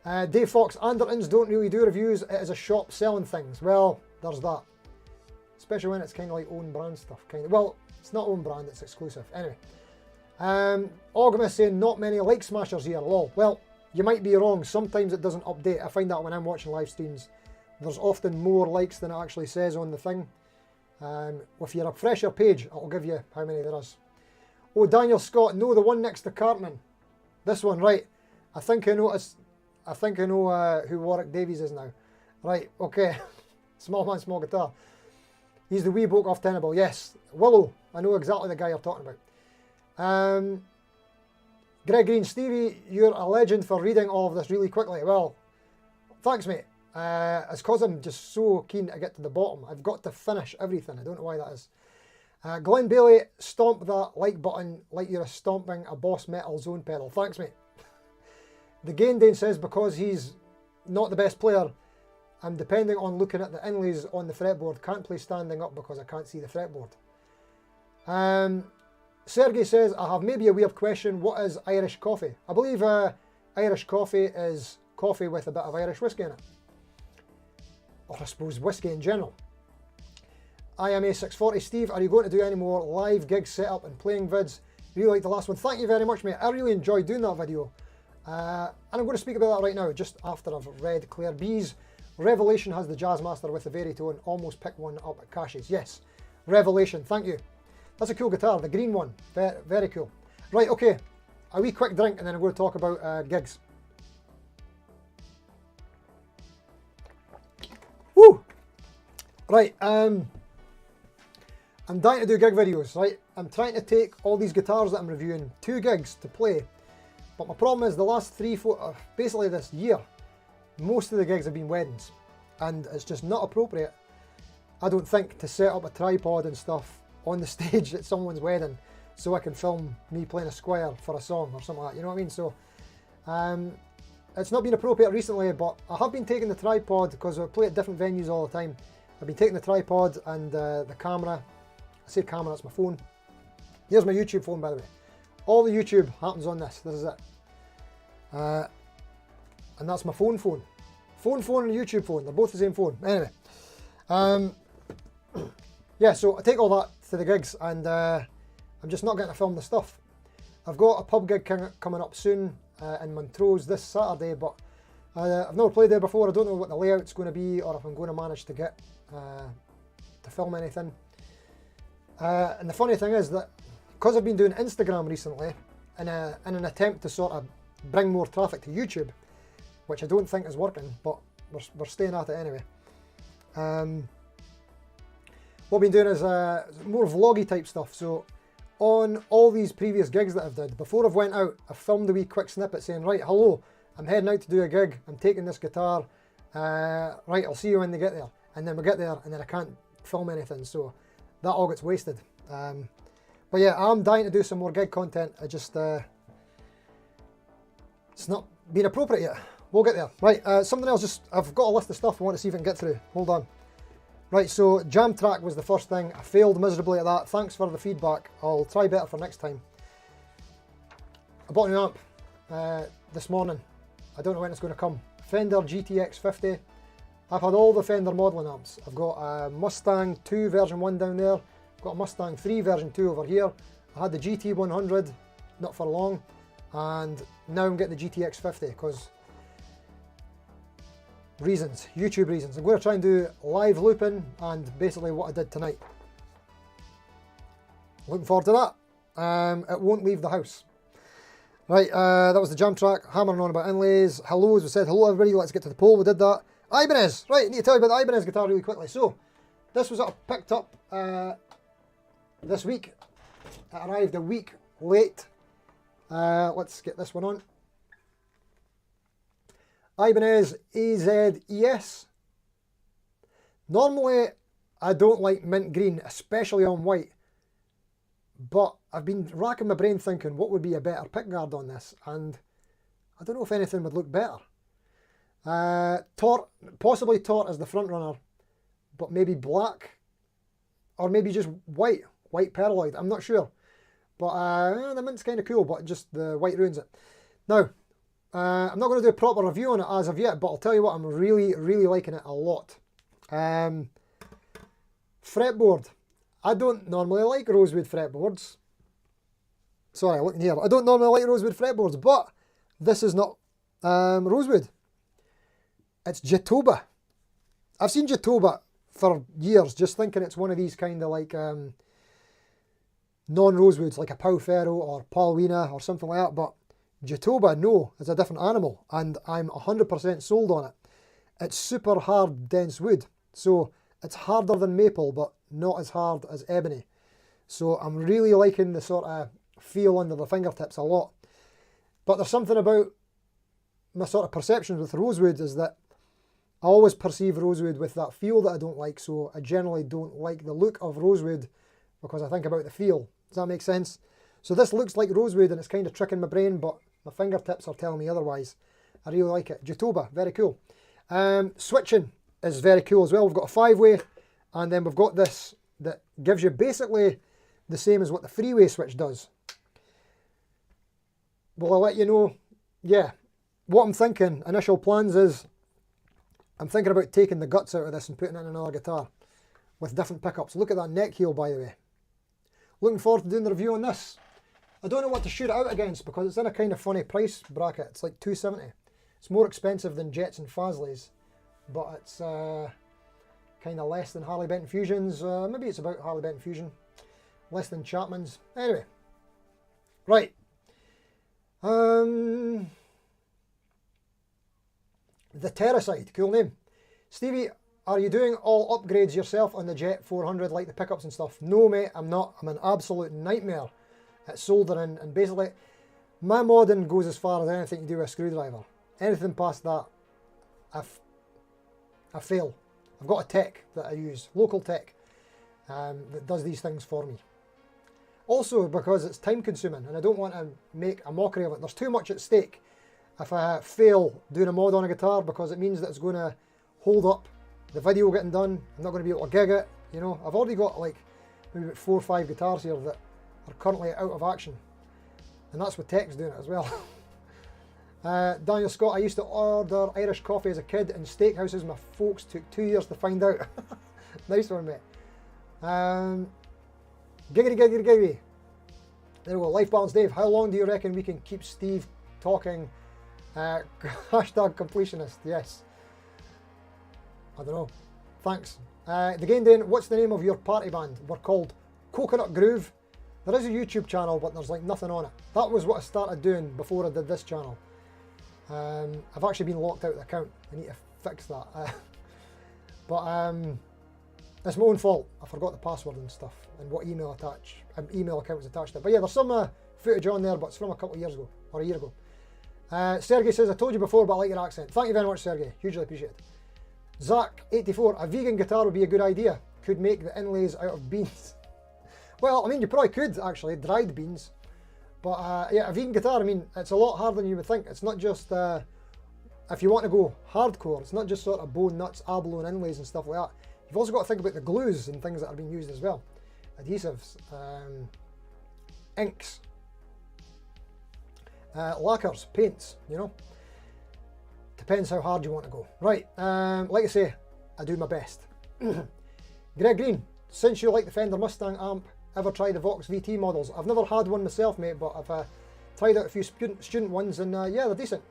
out. Dave Fox, Andertons don't really do reviews. It is a shop selling things. Well, there's that. Especially when it's kind of like own brand stuff. Well, it's not own brand, it's exclusive. Anyway. Ogma saying, not many like smashers here, lol. Well, you might be wrong. Sometimes it doesn't update. I find that when I'm watching live streams, there's often more likes than it actually says on the thing. If you're a fresher page, it'll give you how many there is. Oh, Daniel Scott, no, the one next to Cartman. This one, right. I think I know who Warwick Davies is now. Right, okay. Small man, small guitar. He's the wee bloke off Tenable. Yes, Willow. I know exactly the guy you're talking about. Greg Green, Stevie, you're a legend for reading all of this really quickly. Well, thanks, mate. It's because I'm just so keen to get to the bottom. I've got to finish everything. I don't know why that is. Glenn Bailey, stomp that like button like you're stomping a Boss Metal Zone pedal. Thanks, mate. The Gaindane says because he's not the best player, I'm depending on looking at the inlays on the fretboard. Can't play standing up because I can't see the fretboard. Sergey says, I have maybe a weird question. What is Irish coffee? I believe Irish coffee is coffee with a bit of Irish whiskey in it. Or I suppose whiskey in general. Ibanez AZES40. Steve, are you going to do any more live gigs setup and playing vids? Really like the last one. Thank you very much, mate. I really enjoyed doing that video. And I'm going to speak about that right now, just after I've read Claire B's. Revelation has the Jazzmaster with the Veritone. Almost picked one up at Cash's. Yes, Revelation. Thank you. That's a cool guitar, the green one. Very, very cool. Right, okay. A wee quick drink and then I'm going to talk about gigs. Woo! Right, I'm dying to do gig videos, right? I'm trying to take all these guitars that I'm reviewing, 2 gigs to play. But my problem is the last 3, 4, basically this year, most of the gigs have been weddings. And it's just not appropriate, I don't think, to set up a tripod and stuff on the stage at someone's wedding so I can film me playing a square for a song or something like that, you know what I mean? So, it's not been appropriate recently, but I have been taking the tripod because I play at different venues all the time. I've been taking the tripod and the camera. I say camera, that's my phone. Here's my YouTube phone, by the way. All the YouTube happens on this. This is it. And that's my phone. Phone and YouTube phone. They're both the same phone. Anyway. Yeah, so I take all that to the gigs and I'm just not getting to film the stuff. I've got a pub gig coming up soon in Montrose this Saturday, but I've never played there before. I don't know what the layout's going to be or if I'm going to manage to get to film anything. And the funny thing is that because I've been doing Instagram recently in an attempt to sort of bring more traffic to YouTube, which I don't think is working, but we're staying at it anyway. What I've been doing is more vloggy type stuff. So on all these previous gigs that I've did, before I've went out, I filmed a wee quick snippet saying, right, hello, I'm heading out to do a gig, I'm taking this guitar, right, I'll see you when they get there. And then we get there and then I can't film anything, so that all gets wasted. But yeah, I'm dying to do some more gig content. I just, it's not been appropriate yet. We'll get there. Right, something else, I've got a list of stuff I want to see if I can get through. Hold on. Right, so jam track was the first thing. I failed miserably at that. Thanks for the feedback. I'll try better for next time. I bought a new amp this morning. I don't know when it's going to come. Fender GTX 50. I've had all the Fender modelling amps. I've got a Mustang 2 version 1 down there. I've got a Mustang 3 version 2 over here. I had the GT 100, not for long. And now I'm getting the GTX 50 because reasons, YouTube reasons. I'm going to try and do live looping and basically what I did tonight. Looking forward to that. It won't leave the house. Right, that was the jam track, hammering on about inlays. Hello, as we said, hello everybody, let's get to the poll, we did that. Ibanez, right, I need to tell you about the Ibanez guitar really quickly. So, this was picked up this week. It arrived a week late. Let's get this one on. Ibanez AZES. Normally, I don't like mint green, especially on white. But I've been racking my brain thinking what would be a better pickguard on this, and I don't know if anything would look better. Possibly taut as the front runner, but maybe black, or maybe just white perloid. I'm not sure. But the mint's kind of cool, but just the white ruins it. Now, I'm not going to do a proper review on it as of yet, but I'll tell you what, I'm really, really liking it a lot. Fretboard. I don't normally like rosewood fretboards. Sorry, looking here. I don't normally like rosewood fretboards, but this is not rosewood. It's Jatoba. I've seen Jatoba for years, just thinking it's one of these kind of like non-rosewoods, like a Pau Ferro or Paulina or something like that, but Jatoba, no, it's a different animal, and I'm 100% sold on it. It's super hard, dense wood, so it's harder than maple, but not as hard as ebony. So I'm really liking the sort of feel under the fingertips a lot. But there's something about my sort of perceptions with rosewood is that I always perceive rosewood with that feel that I don't like, so I generally don't like the look of rosewood because I think about the feel. Does that make sense? So this looks like rosewood and it's kind of tricking my brain, but my fingertips are telling me otherwise. I really like it. Jatoba, very cool. Switching. is very cool as well. We've got a 5-way, and then we've got this that gives you basically the same as what the 3-way switch does. Well, I'll let you know, yeah, what I'm thinking, initial plans is, I'm thinking about taking the guts out of this and putting in another guitar with different pickups. Look at that neck heel, by the way. Looking forward to doing the review on this. I don't know what to shoot it out against because it's in a kind of funny price bracket. It's like $270. It's more expensive than Jets and Fazleys, but it's kind of less than Harley Benton Fusions. Maybe it's about Harley Benton Fusion. Less than Chapman's. Anyway. Right. The Terracide, cool name. Stevie, are you doing all upgrades yourself on the Jet 400 like the pickups and stuff? No mate, I'm not. I'm an absolute nightmare at soldering, and basically my modding goes as far as anything you do with a screwdriver. Anything past that, I fail. I've got a tech that I use, local tech, that does these things for me. Also because it's time consuming and I don't want to make a mockery of it. There's too much at stake if I fail doing a mod on a guitar, because it means that it's going to hold up the video getting done. I'm not going to be able to gig it, you know. I've already got like maybe about 4 or 5 guitars here that are currently out of action, and that's with tech's doing it as well. Daniel Scott, I used to order Irish coffee as a kid in steakhouses. My folks took 2 years to find out. Nice one, mate. Giggity, giggity, giggity. There we go. Life Balance Dave, how long do you reckon we can keep Steve talking? Hashtag completionist, yes. I don't know. Thanks. The Game Dane, what's the name of your party band? We're called Coconut Groove. There is a YouTube channel, but there's like nothing on it. That was what I started doing before I did this channel. I've actually been locked out of the account. I need to fix that. It's my own fault. I forgot the password and stuff, and what email account was attached to it. But yeah, there's some footage on there, but it's from a couple of years ago, or a year ago. Sergey says, I told you before, but I like your accent. Thank you very much, Sergey. Hugely appreciate it. Zach84, a vegan guitar would be a good idea. Could make the inlays out of beans. Well, I mean, you probably could, actually, dried beans. But yeah, a vegan guitar, I mean, it's a lot harder than you would think. It's not just, if you want to go hardcore, it's not just sort of bone, nuts, abalone inlays and stuff like that. You've also got to think about the glues and things that are being used as well. Adhesives, inks, lacquers, paints, you know. Depends how hard you want to go. Right, like I say, I do my best. Greg Green, since you like the Fender Mustang amp, ever tried the Vox VT models? I've never had one myself, mate, but I've tried out a few student ones, and yeah, they're decent.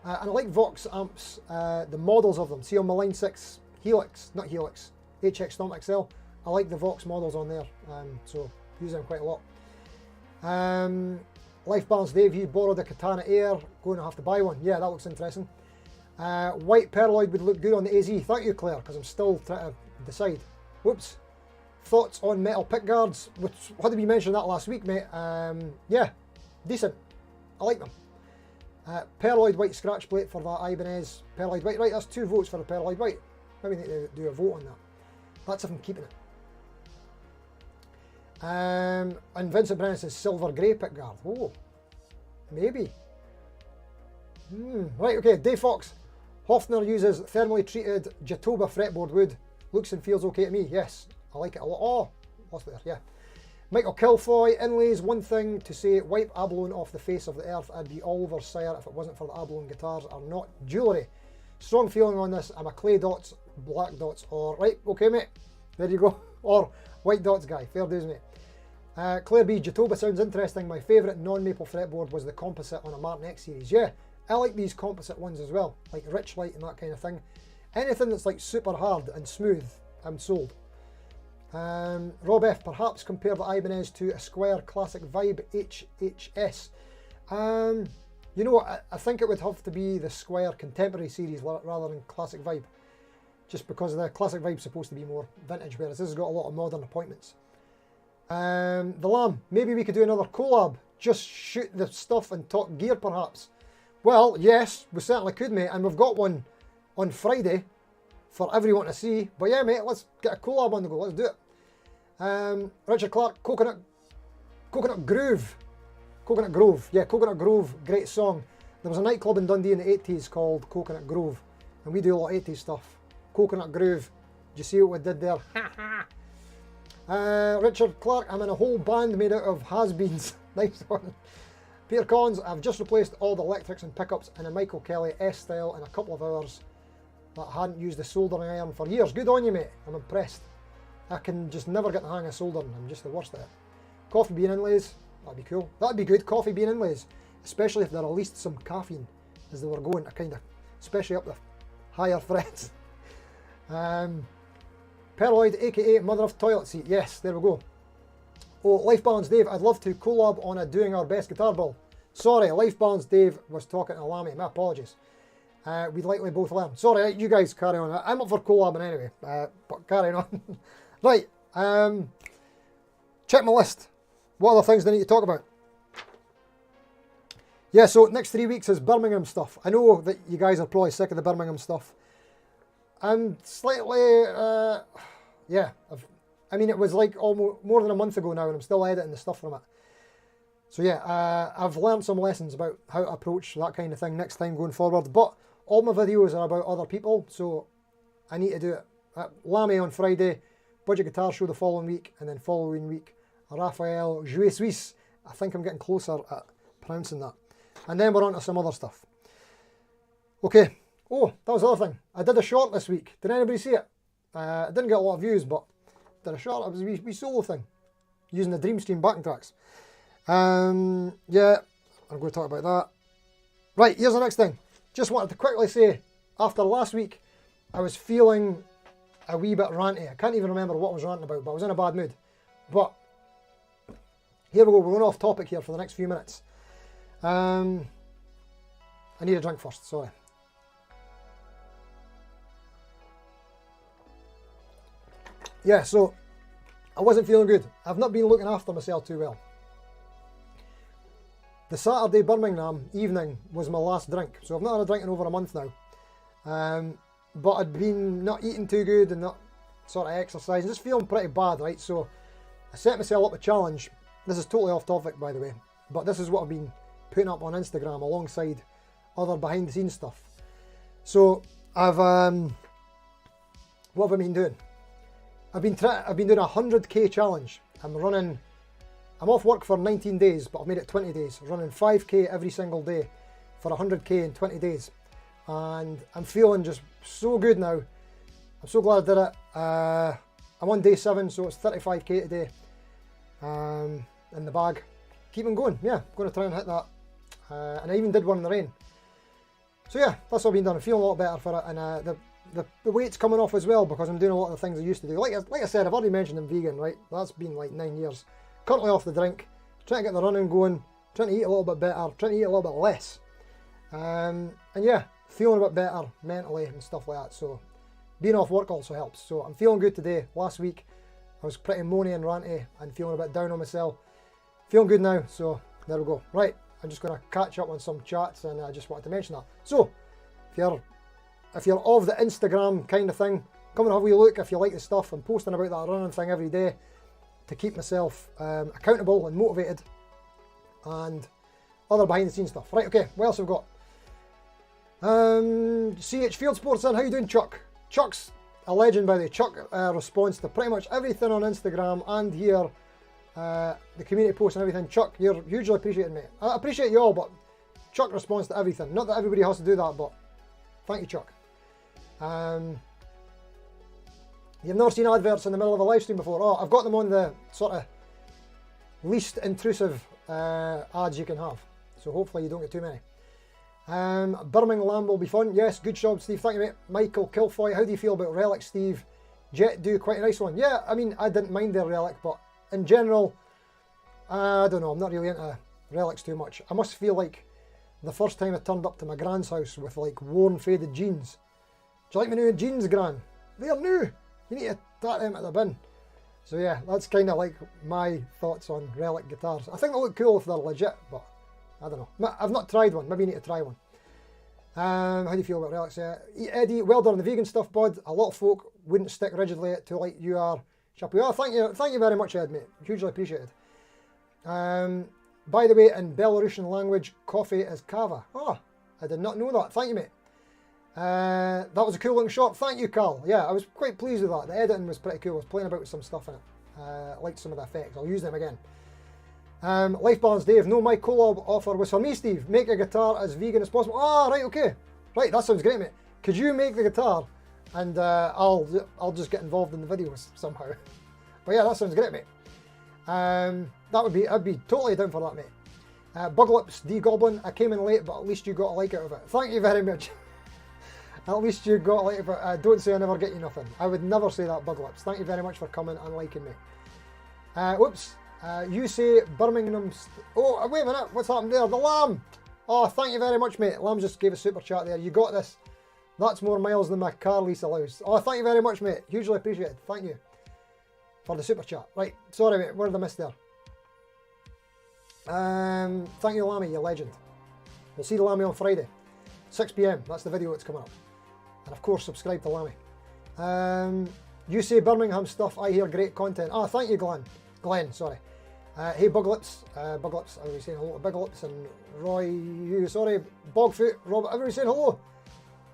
And I like Vox amps, the models of them. See on my Line 6 Helix, not Helix, HX Stomp XL, I like the Vox models on there, so use them quite a lot. Life Balance Dave, you borrowed a Katana Air, going to have to buy one. Yeah, that looks interesting. White Perloid would look good on the AZ. Thank you, Claire, because I'm still trying to decide. Whoops. Thoughts on metal pickguards? Which, how did we mention that last week, mate? Yeah, decent. I like them. Perloid white scratch plate for that Ibanez Perloid white. Right, that's 2 votes for the Perloid white. Maybe need to do a vote on that. That's if I'm keeping it. And Vincent Brennan says silver grey pickguard. Oh, maybe. Right, okay. Dave Fox. Hofner uses thermally treated Jatoba fretboard wood. Looks and feels okay to me. Yes, I like it a lot. Oh, lost it there. Yeah. Michael Kilfoy, Inlays, one thing to say, wipe abalone off the face of the earth. I'd be all over Sire if it wasn't for the abalone guitars are not jewellery. Strong feeling on this. I'm a clay dots, black dots, or right, okay mate, there you go. Or white dots guy, fair dues mate. Claire B, Jatoba sounds interesting. My favourite non-maple fretboard was the composite on a Martin X series. Yeah, I like these composite ones as well, like Rich Light and that kind of thing. Anything that's like super hard and smooth, I'm sold. Rob F, perhaps compare the Ibanez to a Square Classic Vibe HHS. You know what, I think it would have to be the Square Contemporary series rather than Classic Vibe. Just because the Classic Vibe's supposed to be more vintage, whereas this has got a lot of modern appointments. The Lamb, maybe we could do another collab. Just shoot the stuff and talk gear perhaps. Well, yes, we certainly could, mate, and we've got one on Friday for everyone to see. But yeah, mate, let's get a collab on the go. Let's do it. Richard Clark, Coconut Groove. Coconut Grove. Yeah, Coconut Grove, great song. There was a nightclub in Dundee in the 80s called Coconut Grove, and we do a lot of 80s stuff. Coconut Groove. Did you see what we did there? Richard Clark, I'm in a whole band made out of has-beens. Nice one. Peter Collins, I've just replaced all the electrics and pickups in a Michael Kelly S-Style in a couple of hours that hadn't used a soldering iron for years. Good on you, mate. I'm impressed. I can just never get the hang of soldering. I'm just the worst at it. Coffee bean inlays. That'd be cool. That'd be good. Coffee bean inlays. Especially if they released some caffeine as they were going to kind of, especially up the higher frets. Perloid, aka Mother of Toilet Seat. Yes, there we go. Oh, Life Balance Dave, I'd love to collab on a Doing Our Best guitar build. Sorry, Life Balance Dave was talking to Lamy. My apologies. We'd likely both learn. Sorry, you guys carry on. I'm up for collabing anyway, but carrying on. Right, check my list. What other things do I need to talk about? Yeah, so next 3 weeks is Birmingham stuff. I know that you guys are probably sick of the Birmingham stuff. I'm slightly, yeah, I mean, it was like almost more than a month ago now, and I'm still editing the stuff from it. So yeah, I've learned some lessons about how to approach that kind of thing next time going forward. But all my videos are about other people, so I need to do it. Lamy on Friday, Budget Guitar Show the following week, and then following week, Raphael Jouet Suisse. I think I'm getting closer at pronouncing that. And then we're on to some other stuff. Okay. Oh, that was the other thing. I did a short this week. Did anybody see it? I didn't get a lot of views, but did a short. It was a wee solo thing using the Dreamstream backing tracks. Yeah, I'm going to talk about that. Right, here's the next thing. Just wanted to quickly say, after last week, I was feeling a wee bit ranty. I can't even remember what I was ranting about, but I was in a bad mood. But here we go. We're going off topic here for the next few minutes. I need a drink first. Sorry. Yeah, so I wasn't feeling good. I've not been looking after myself too well. The Saturday Birmingham evening was my last drink, so I've not had a drink in over a month now. But I'd been not eating too good and not sort of exercising, just feeling pretty bad, right? So I set myself up a challenge. This is totally off topic, by the way, but this is what I've been putting up on Instagram alongside other behind the scenes stuff. So I've what have I been doing? I've been doing a 100k challenge. I'm off work for 19 days, but I've made it 20 days. Running 5k every single day for 100k in 20 days. And I'm feeling just so good now. I'm so glad I did it. I'm on day 7, so it's 35k today in the bag. Keep on going. Yeah, I'm going to try and hit that. And I even did one in the rain. So yeah, that's all been done. I'm feeling a lot better for it. And the weight's coming off as well because I'm doing a lot of the things I used to do. Like I said, I've already mentioned I'm vegan, right? That's been like 9 years. Currently off the drink, trying to get the running going, trying to eat a little bit better, trying to eat a little bit less. And yeah, feeling a bit better mentally and stuff like that. So being off work also helps. So I'm feeling good today. Last week I was pretty moany and ranty and feeling a bit down on myself. Feeling good now, so there we go. Right, I'm just going to catch up on some chats and I just wanted to mention that. So if you're of the Instagram kind of thing, come and have a wee look if you like the stuff. I'm posting about that running thing every day to keep myself accountable and motivated and other behind the scenes stuff. Right, okay, what else have we got? CH Field Sports in, how you doing, Chuck? Chuck's a legend, by the way. Chuck responds to pretty much everything on Instagram and here, the community posts and everything. Chuck, you're hugely appreciated, mate. I appreciate you all, but Chuck responds to everything. Not that everybody has to do that, but thank you, Chuck. You've never seen adverts in the middle of a live stream before? Oh, I've got them on the sort of least intrusive ads you can have. So hopefully you don't get too many. Birmingham will be fun. Yes, good job, Steve. Thank you, mate. Michael Kilfoy, how do you feel about Relic, Steve? Jet do quite a nice one. Yeah, I mean, I didn't mind their Relic, but in general, I don't know. I'm not really into Relics too much. I must feel like the first time I turned up to my Gran's house with like worn, faded jeans. Do you like my new jeans, Gran? They're new. You need to throw them at the bin. So yeah, that's kind of like my thoughts on Relic guitars. I think they look cool if they're legit, but I don't know. I've not tried one. Maybe you need to try one. How do you feel about Relics? Eddie, well done on the vegan stuff, bud. A lot of folk wouldn't stick rigidly to like you are. Chapeau. Thank you very much, Ed, mate. Hugely appreciated. By the way, in Belarusian language, coffee is kava. Oh, I did not know that. Thank you, mate. That was a cool looking shot. Thank you, Karl. Yeah, I was quite pleased with that. The editing was pretty cool. I was playing about with some stuff in it. I liked some of the effects. I'll use them again. Life Balance Dave. No, my collab offer was for me, Steve. Make a guitar as vegan as possible. Ah, right, okay. Right, that sounds great, mate. Could you make the guitar and I'll just get involved in the videos somehow. But yeah, that sounds great, mate. I'd be totally down for that, mate. Buglips D Goblin. I came in late, but at least you got a like out of it. Thank you very much. At least you got a like out of it. Don't say I never get you nothing. I would never say that, Buglips. Thank you very much for coming and liking me. Whoops. You say Birmingham. Oh, wait a minute. What's happened there? The Lamb. Oh, thank you very much, mate. Lamb just gave a super chat there. You got this. That's more miles than my car lease allows. Oh, thank you very much, mate. Hugely appreciated. Thank you for the super chat. Right. Sorry, mate. What did I miss there? Thank you, Lammy. You legend. We'll see the Lammy on Friday. 6 PM. That's the video that's coming up. And of course, subscribe to Lammy. You say Birmingham stuff. I hear great content. Ah, thank you, Glenn. Glenn, sorry. Hey, Buglips. Buglips. I was saying hello to Buglips and Roy. Sorry, Bogfoot. Robert. Everybody saying hello.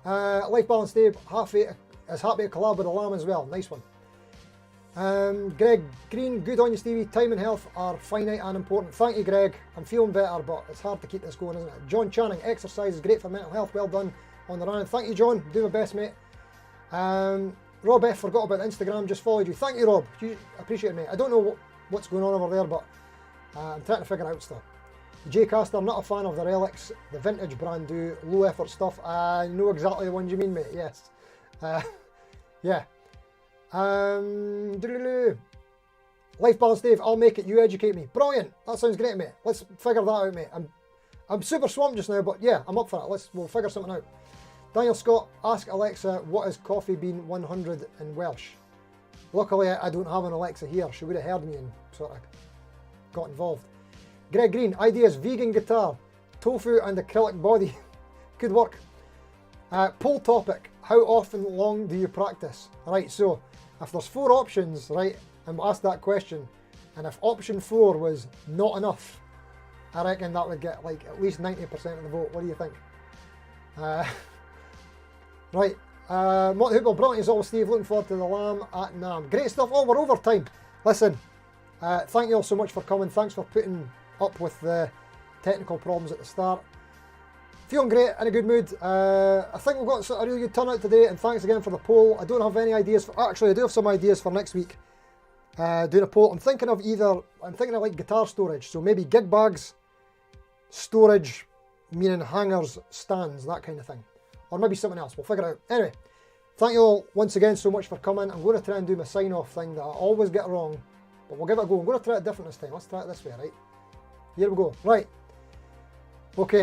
Life Balance Dave. Is happy to collab with the Lamb as well. Nice one. Greg Green. Good on you, Stevie. Time and health are finite and important. Thank you, Greg. I'm feeling better, but it's hard to keep this going, isn't it? John Channing. Exercise is great for mental health. Well done on the run. Thank you, John. Do my best, mate. Rob F. Forgot about Instagram. Just followed you. Thank you, Rob. You appreciate it, mate. I don't know what's going on over there, but I'm trying to figure it out still. J Caster. Not a fan of the relics. The vintage brand do low effort stuff. I know exactly the ones you mean, mate. Yes. Yeah. Life Balance Dave. I'll make it. You educate me. Brilliant. That sounds great, mate. Let's figure that out, mate. I'm super swamped just now, but yeah, I'm up for it. We'll figure something out. Daniel Scott, ask Alexa what is Coffee Bean 100 in Welsh. Luckily, I don't have an Alexa here. She would have heard me and sort of got involved. Greg Green, ideas, vegan guitar, tofu and acrylic body. Good work. Poll topic, how often long do you practice? Right, so if there's 4 options, right, and we'll ask that question, and if option 4 was not enough, I reckon that would get like at least 90% of the vote. What do you think? Right, Mott Hooper, brilliant as always, Steve. Looking forward to the Lamb at NAMM. Great stuff. Oh, we're over time. Listen, thank you all so much for coming. Thanks for putting up with the technical problems at the start. Feeling great, in a good mood. I think we've got a really good turnout today, and thanks again for the poll. I don't have any ideas for, actually I do have some ideas for next week. Doing a poll. I'm thinking of like guitar storage, so maybe gig bags, storage, meaning hangers, stands, that kind of thing. Or maybe something else, we'll figure it out. Anyway, thank you all once again so much for coming. I'm going to try and do my sign off thing that I always get wrong, but we'll give it a go. I'm going to try it different this time. Let's try it this way, right? Here we go. Right. Okay.